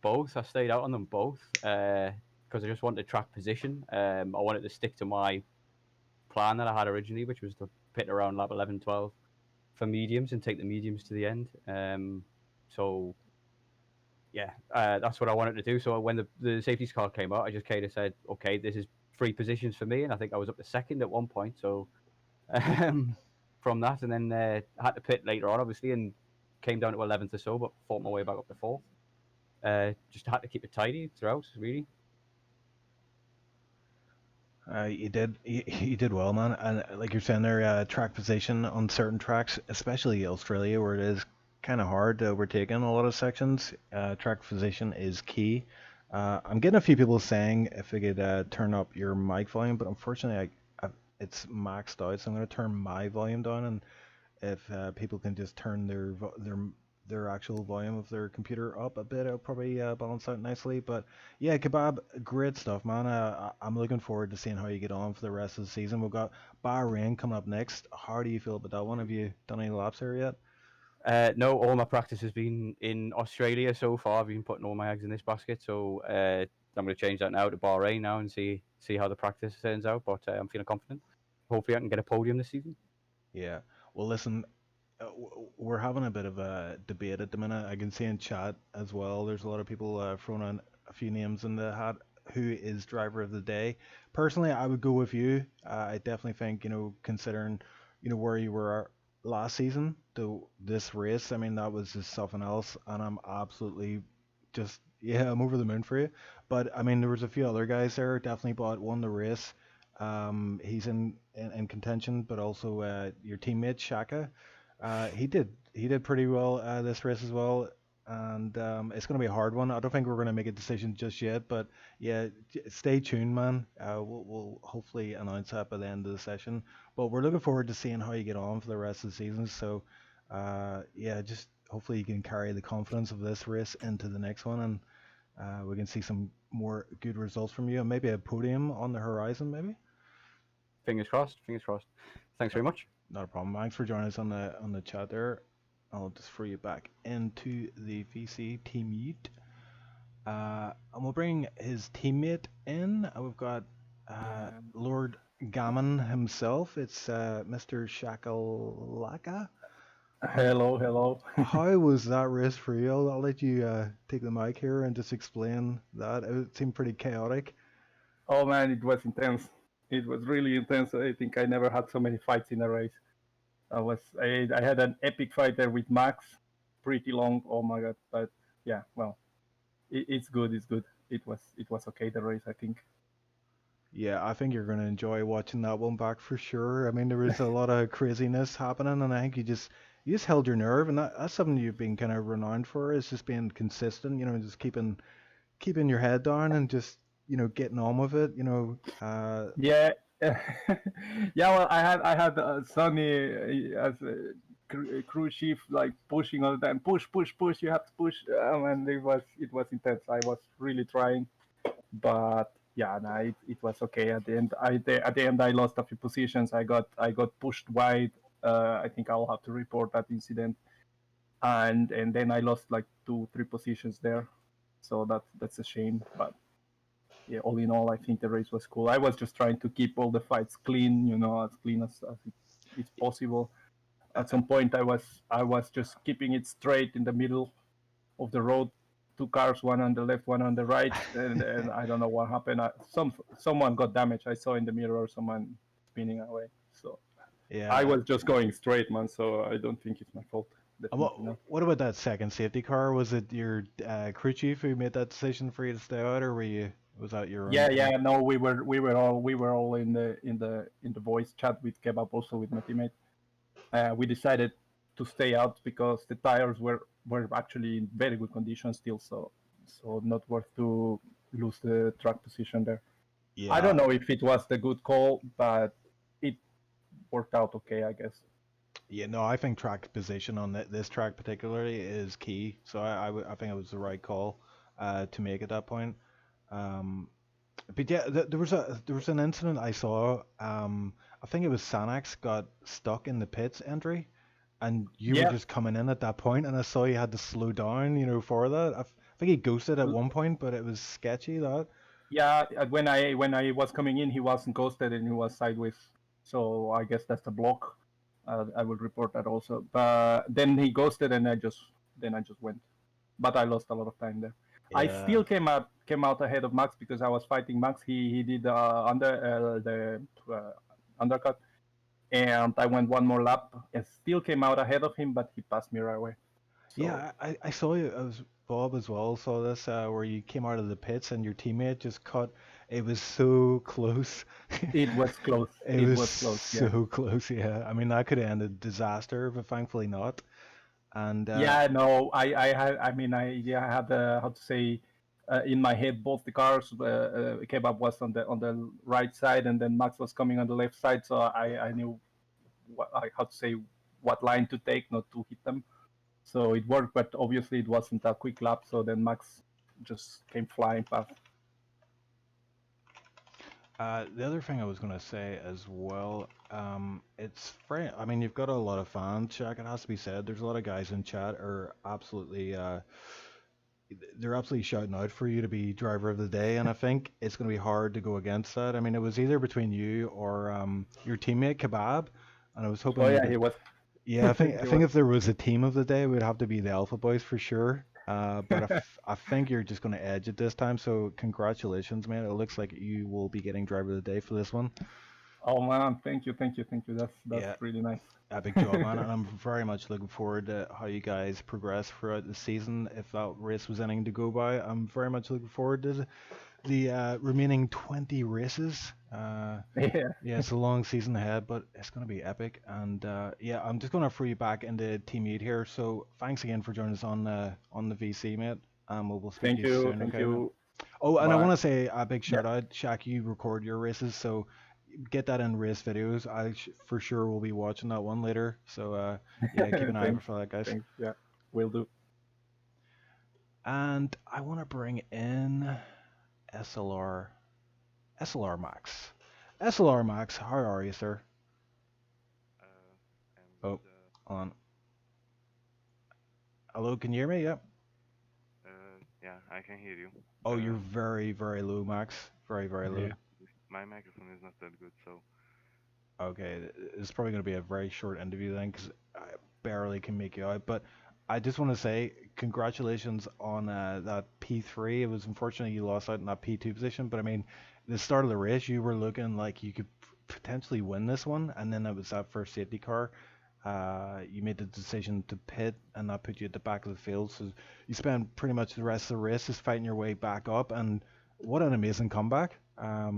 boys? I stayed out on them both because I just wanted track position. I wanted to stick to my plan that I had originally, which was to pit around lap 11, 12 for mediums and take the mediums to the end. So... yeah, that's what I wanted to do. So when the safety car came out, I just kind of said, okay, this is 3 positions for me. And I think I was up to 2nd at one point. So from that, and then I had to pit later on, obviously, and came down to 11th or so, but fought my way back up to 4th. Just had to keep it tidy throughout, really. You did well, man. And like you're saying there, track position on certain tracks, especially Australia, where it is kind of hard to overtake in a lot of sections. Track position is key. I'm getting a few people saying if they could turn up your mic volume, but unfortunately it's maxed out, so I'm going to turn my volume down, and if people can just turn their actual volume of their computer up a bit, it'll probably balance out nicely. But yeah, Kebab, great stuff, man. I'm looking forward to seeing how you get on for the rest of the season. We've got Bahrain coming up next. How do you feel about that one? Have you done any laps here yet? No, all my practice has been in Australia so far. I've been putting all my eggs in this basket, so I'm going to change that now to Bahrain now and see how the practice turns out. But I'm feeling confident. Hopefully, I can get a podium this season. Yeah. Well, listen, we're having a bit of a debate at the minute. I can see in chat as well. There's a lot of people throwing on a few names in the hat. Who is driver of the day? Personally, I would go with you. I definitely think, considering, where you were last season to this race, I mean, that was just something else, and I'm absolutely just, yeah, I'm over the moon for you. But I mean, there was a few other guys there definitely won the race. He's in contention, but also your teammate Shaka, he did pretty well this race as well, and it's going to be a hard one. I don't think we're going to make a decision just yet, but yeah, stay tuned, man. We'll hopefully announce that by the end of the session. But we're looking forward to seeing how you get on for the rest of the season. So yeah, just hopefully you can carry the confidence of this race into the next one, and we can see some more good results from you, and maybe a podium on the horizon, maybe. Fingers crossed. Fingers crossed. Thanks very much. Not a problem. Thanks for joining us on the chat there. I'll just throw you back into the VC team meet. And we'll bring his teammate in. We've got Lord Gammon himself. It's Mr. Shakalaka. Hello, hello. How was that race for you? I'll let you take the mic here and just explain that. It seemed pretty chaotic. Oh man, it was intense. It was really intense. I think I never had so many fights in a race. I had an epic fight there with Max, pretty long. Oh my god! But yeah, well, it's good. It's good. It was okay, the race, I think. Yeah, I think you're going to enjoy watching that one back for sure. I mean, there was a lot of craziness happening, and I think you just held your nerve, and that's something you've been kind of renowned for, is just being consistent. Just keeping your head down and just getting on with it. Yeah. Yeah, well, I had Sonny as a crew chief, like pushing all the time. Push! You have to push. And it was intense. I was really trying, but yeah, no, it was okay. At the end, I lost a few positions. I got pushed wide. I think I'll have to report that incident, and then I lost like 2-3 positions there. So that's a shame, but. Yeah, all in all, I think the race was cool. I was just trying to keep all the fights clean, as clean as it's possible. At some point, I was just keeping it straight in the middle of the road. 2 cars, one on the left, one on the right, and I don't know what happened. Someone got damaged. I saw in the mirror someone spinning away. So yeah, I was just going straight, man. So I don't think it's my fault. What about that second safety car? Was it your crew chief who made that decision for you to stay out, or was that your own? Yeah. No, we were all in the voice chat with Kebab, also with my teammate. We decided to stay out because the tires were actually in very good condition still, so not worth to lose the track position there. Yeah. I don't know if it was the good call, but it worked out okay, I guess. Yeah, no, I think track position on this track particularly is key. So I think it was the right call to make at that point. But yeah, there was an incident I saw. I think it was Sanax got stuck in the pits entry, and you were just coming in at that point, and I saw you had to slow down, for that. I think he ghosted at one point, but it was sketchy that. Yeah, when I was coming in, he wasn't ghosted and he was sideways. So I guess that's the block. I will report that also. But then he ghosted, and I just went. But I lost a lot of time there. Yeah. I still came out ahead of Max because I was fighting Max. He did the undercut, and I went one more lap and still came out ahead of him, but he passed me right away. So, yeah, I saw you. I was Bob as well. Saw this where you came out of the pits and your teammate just cut. It was so close. It was close. It was close. So close. Yeah. I mean, that could have ended disaster, but thankfully not. And yeah, no, I had how to say in my head both the cars. Kebab was on the right side, and then Max was coming on the left side. So I knew what line to take, not to hit them. So it worked, but obviously it wasn't a quick lap. So then Max just came flying past. The other thing I was going to say as well, it's very, I mean, you've got a lot of fans, Jack, it has to be said. There's a lot of guys in chat are absolutely, they're absolutely shouting out for you to be driver of the day, and I think it's going to be hard to go against that. I mean, it was either between you or your teammate Kebab, and I was hoping Oh we yeah, could, he was. yeah, I think He I think was. if there was a team of the day, it would have to be the Alpha Boys for sure. But I think you're just going to edge it this time. So congratulations, man. It looks like you will be getting driver of the day for this one. Oh man, thank you, thank you, thank you. That's Yeah, really nice. epic job, man. And I'm very much looking forward to how you guys progress throughout the season. If that race was anything to go by, I'm very much looking forward to the remaining 20 races. Yeah. Yeah, it's a long season ahead, but it's going to be epic. And yeah, I'm just going to throw you back into Team 8 here. So thanks again for joining us on the VC, mate. We'll speak Thank to you you, soon, thank okay, mate? you. Oh, and I Bye. want to say a big Yeah. shout out, Shaq. You record your races, so get that in race videos. For sure will be watching that one later. So yeah, keep an eye out Thanks, for that, guys. thanks. Yeah, will do. And I want to bring in SLR Max. SLR Max, how are you, sir? Oh, hold on. Hello, can you hear me? Yep. Yeah, I can hear you. Oh, you're very, very low, Max. Very, very low. Yeah. My microphone is not that good, so Okay, it's probably going to be a very short interview then, because I barely can make you out. But I just want to say congratulations on that P3. It was unfortunate you lost out in that P2 position, but I mean, the start of the race, you were looking like you could potentially win this one, and then it was that first safety car. You made the decision to pit, and that put you at the back of the field. So you spent pretty much the rest of the race just fighting your way back up, and what an amazing comeback. A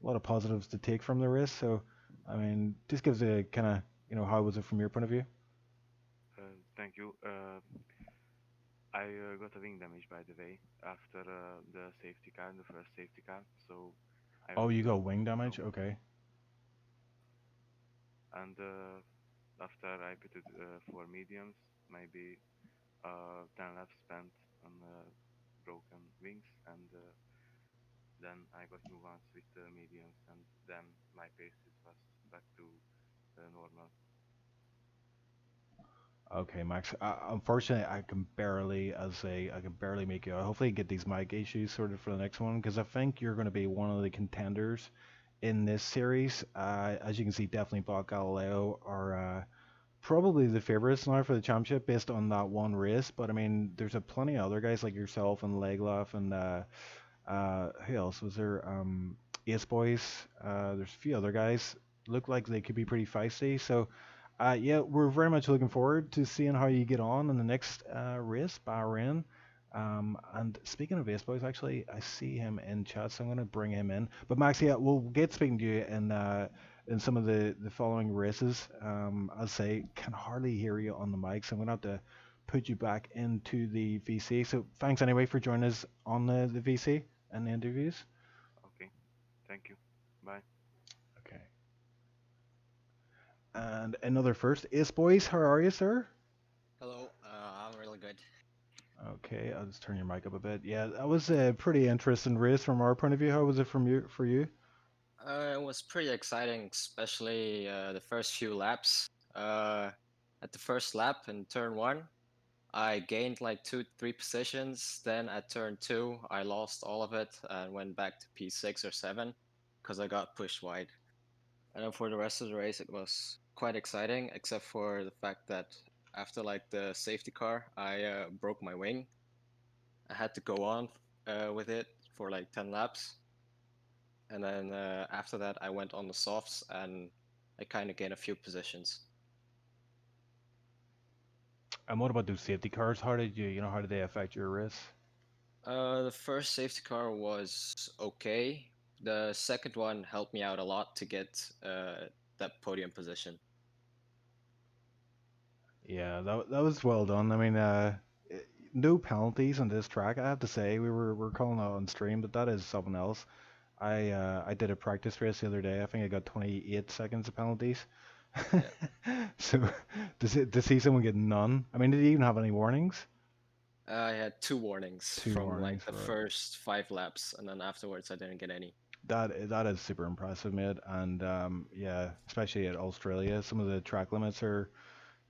lot of positives to take from the race. So, I mean, just gives a kind of, how was it from your point of view? thank you. I got a wing damage, by the way, after the safety car, the first safety car. So I Oh, was, you got wing damage? Okay. and after I put it for mediums, maybe 10 laps spent on broken wings, and then I got new ones with the mediums, and then my pace was back to normal. Okay, Max. Unfortunately, I can barely make you out. Hopefully, get these mic issues sorted for the next one, because I think you're going to be one of the contenders in this series. As you can see, definitely Bot Galileo are probably the favorites now for the championship based on that one race. But I mean, there's a plenty of other guys like yourself and Leglaf and who else was there? Ace Boys. There's a few other guys. Look like they could be pretty feisty. So. Yeah, we're very much looking forward to seeing how you get on in the next race, Bahrain. And speaking of Ace Boys, actually, I see him in chat, so I'm going to bring him in. But Max, yeah, we'll get speaking to you in some of the following races. I'll say, can hardly hear you on the mic, so I'm going to have to put you back into the VC. So thanks anyway for joining us on the VC and the interviews. Okay, thank you. Bye. Okay. And another first, Ace Boys, how are you, sir? Hello, I'm really good. Okay, I'll just turn your mic up a bit. Yeah, that was a pretty interesting race from our point of view. How was it for you? It was pretty exciting, especially the first few laps. At the first lap in turn 1, I gained like 2-3 positions. Then at turn 2, I lost all of it and went back to P6 or 7 because I got pushed wide. And then for the rest of the race, it was quite exciting, except for the fact that after like the safety car, I broke my wing. I had to go on with it for like 10 laps. And then after that, I went on the softs and I kind of gained a few positions. And what about those safety cars? How did how did they affect your race? The first safety car was okay. The second one helped me out a lot to get that podium position. Yeah, that was well done. I mean, no penalties on this track. I have to say, we're calling it on stream, but that is something else. I did a practice race the other day. I think I got 28 seconds of penalties. So to see someone get none. I mean, did he even have any warnings? I had 2 warnings Two from warnings, like the right. first 5 laps, and then afterwards I didn't get any. that is super impressive, mate. And yeah, especially at Australia, some of the track limits are,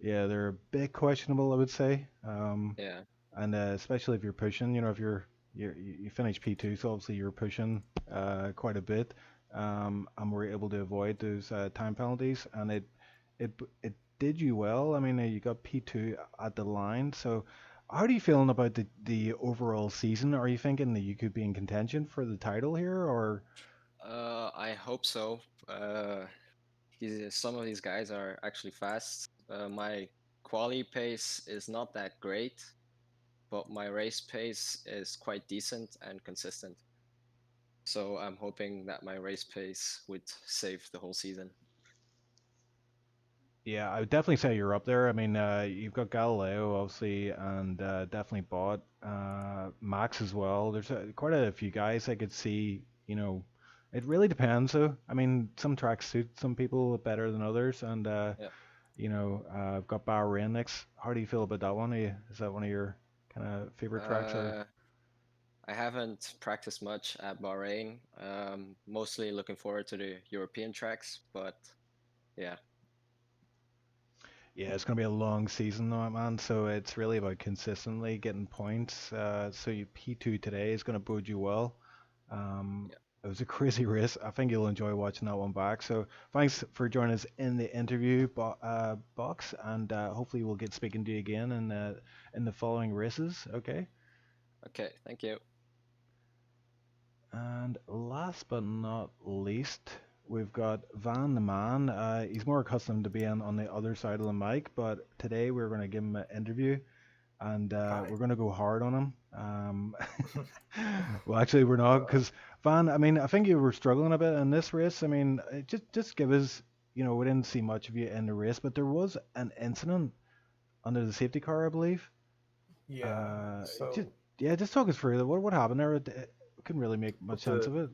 yeah, they're a bit questionable, I would say. Yeah. And especially if you're pushing, you know, if you finish P2, so obviously you're pushing quite a bit, and we're able to avoid those time penalties, and it did you well. I mean, you got P2 at the line, so how are you feeling about the overall season? Are you thinking that you could be in contention for the title here, or? I hope so. Some of these guys are actually fast. My quali pace is not that great, but my race pace is quite decent and consistent. So I'm hoping that my race pace would save the whole season. Yeah, I would definitely say you're up there. I mean, you've got Galileo, obviously, and definitely Bot, Max as well. There's quite a few guys I could see. You know, it really depends. So, I mean, some tracks suit some people better than others, and Yeah. you know, I've got Bahrain next. How do you feel about that one? Is that one of your kind of favorite tracks, or? I haven't practiced much at Bahrain. Mostly looking forward to the European tracks, but yeah. Yeah, it's going to be a long season though, man. So it's really about consistently getting points. So you P2 today is going to bode you well. Um, Yeah. it was a crazy race. I think you'll enjoy watching that one back. So thanks for joining us in the interview box, and hopefully we'll get speaking to you again in the following races. Okay. Okay, thank you. And last but not least, we've got Van the Man. He's more accustomed to being on the other side of the mic, but today we're going to give him an interview, and we're going to go hard on him. Well, actually, we're not, because Van, I mean, I think you were struggling a bit in this race. I mean, just give us, you know, we didn't see much of you in the race, but there was an incident under the safety car, I believe. Yeah. Just talk us through it. What happened there? We couldn't really make much sense of it.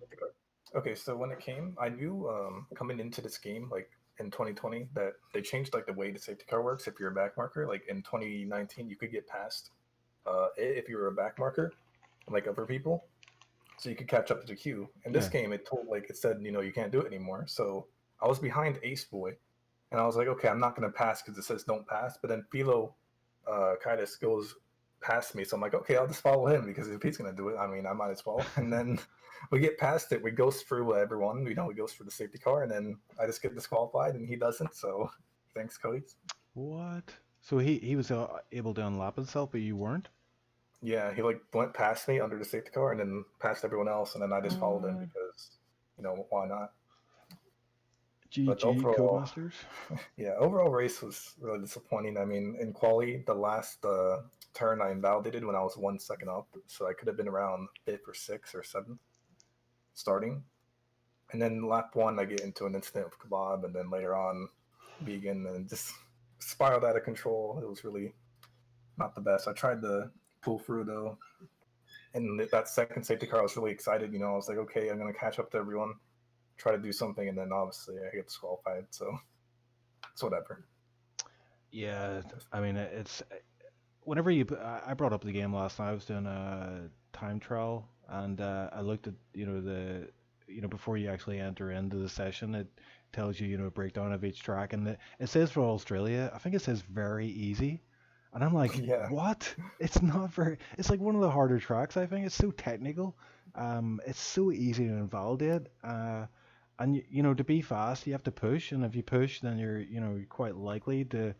Okay, so when it came, I knew coming into this game, like in 2020, that they changed like the way the safety car works. If you're a back marker, like in 2019, you could get past if you were a back marker, like other people, so you could catch up to the queue. In this game, it said, you know, you can't do it anymore. So I was behind Ace Boy, and I was like, okay, I'm not gonna pass because it says don't pass. But then Philo Kaitis goes past me, so I'm like, okay, I'll just follow him because if he's gonna do it, I mean, I might as well. And then we get past it, we go through everyone, you know, we go through the safety car, and then I just get disqualified, and he doesn't. So thanks, Cody. What? So he was able to unlap himself, but you weren't? Yeah, he like went past me under the safety car, and then passed everyone else, and then I just followed him because, you know, why not? GG Codemasters. Yeah, overall race was really disappointing. I mean, in quali, the last turn I invalidated when I was 1 second up, so I could have been around 5th or 6th or 7th starting. And then lap 1, I get into an incident with Kebab, and then later on, Vegan, and just spiraled out of control. It was really not the best. I tried to pull through though, and that second safety car, I was really excited. You know, I was like, okay, I'm gonna catch up to everyone, try to do something, and then obviously I get disqualified. So it's whatever. Yeah, I mean, it's whenever I brought up the game last night. I was doing a time trial, and I looked at, you know, before you actually enter into the session, it tells you, you know, a breakdown of each track, and it says for Australia, I think it says very easy, and I'm like, Yeah. what? It's not very. It's like one of the harder tracks. I think it's so technical. It's so easy to invalidate. And you know, to be fast, you have to push, and if you push, then you're quite likely to,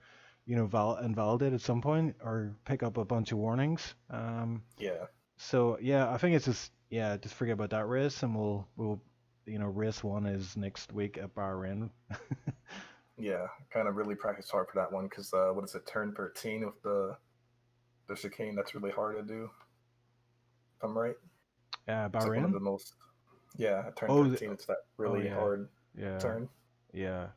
you know, invalidate at some point or pick up a bunch of warnings. Yeah. So yeah, I think it's just forget about that race, and we'll you know, race 1 is next week at Bahrain. Yeah, kind of really practice hard for that one because what is it, turn 13 with the chicane? That's really hard to do. If I'm right. Bahrain. It's like one of the most. Yeah, turn 13. It's that really hard turn. Yeah.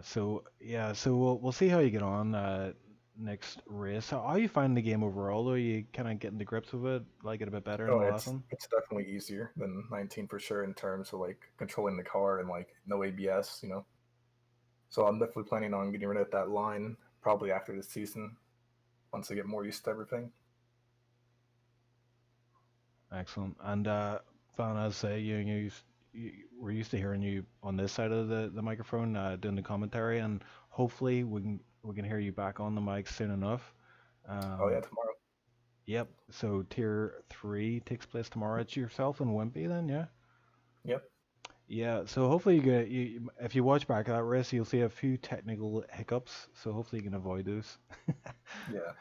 So we'll see how you get on next race. How you find the game overall? Though, you kind of getting to grips with it, like it a bit better than the last one? It's definitely easier than 19 for sure in terms of like controlling the car and like no ABS, you know. So I'm definitely planning on getting rid of that line probably after the season, once I get more used to everything. Excellent. And Van, as I say, we're used to hearing you on this side of the microphone doing the commentary, and hopefully we can hear you back on the mic soon enough. Oh yeah, tomorrow. Yep. So tier 3 takes place tomorrow. It's yourself and Wimpy then, yeah? Yep. Yeah. So hopefully if you watch back that race, you'll see a few technical hiccups. So hopefully you can avoid those. Yeah.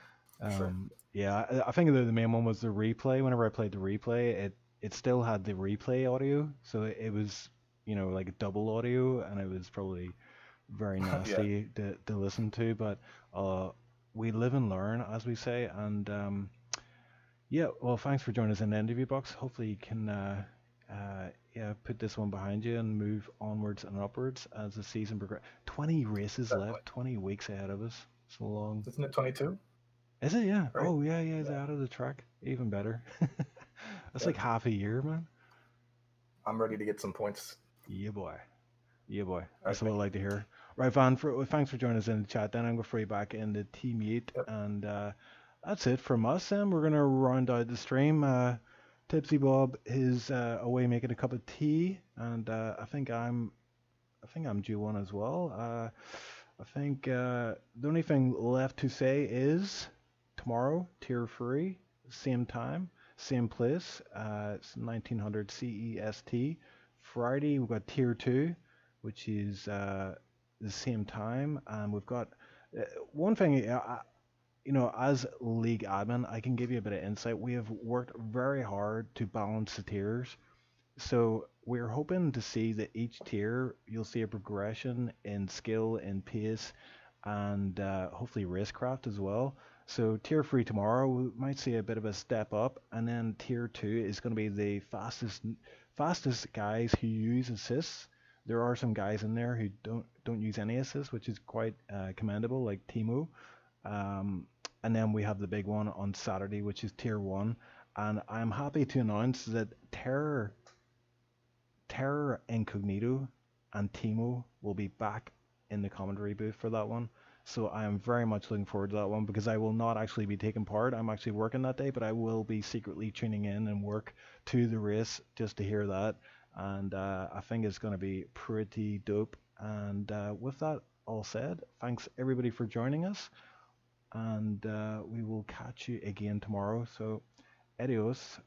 Sure. Yeah, I think the main one was the replay. Whenever I played the replay, it still had the replay audio, so it was like a double audio, and it was probably very nasty to listen to. But we live and learn, as we say, and yeah. Well, thanks for joining us in the interview box. Hopefully you can put this one behind you and move onwards and upwards as the season progresses. 20 races Definitely. left, 20 weeks ahead of us. So long. Isn't it 22? Is it? Yeah. Right? Oh, yeah, it's out of the track. Even better. That's like half a year, man. I'm ready to get some points. Yeah, boy. Yeah, boy. That's what I like to hear. Right, Van, thanks for joining us in the chat. Then I'm going to throw you back in the team meet. Yep. And that's it from us, then. We're going to round out the stream. Tipsy Bob is away making a cup of tea. And I think I'm due one as well. I think the only thing left to say is tomorrow, tier 3, same time, same place. It's 1900 CEST. Friday, we've got tier 2, which is the same time. And we've got one thing, as league admin, I can give you a bit of insight. We have worked very hard to balance the tiers. So we're hoping to see that each tier you'll see a progression in skill, in pace, and hopefully racecraft as well. So tier 3 tomorrow we might see a bit of a step up, and then tier 2 is going to be the fastest guys who use assists. There are some guys in there who don't use any assists, which is quite commendable, like Timo. And then we have the big one on Saturday, which is tier 1, and I'm happy to announce that Terror Incognito and Timo will be back in the commentary booth for that one. So I am very much looking forward to that one, because I will not actually be taking part. I'm actually working that day, but I will be secretly tuning in and work to the race just to hear that. And I think it's going to be pretty dope. And with that all said, thanks everybody for joining us. And we will catch you again tomorrow. So adios.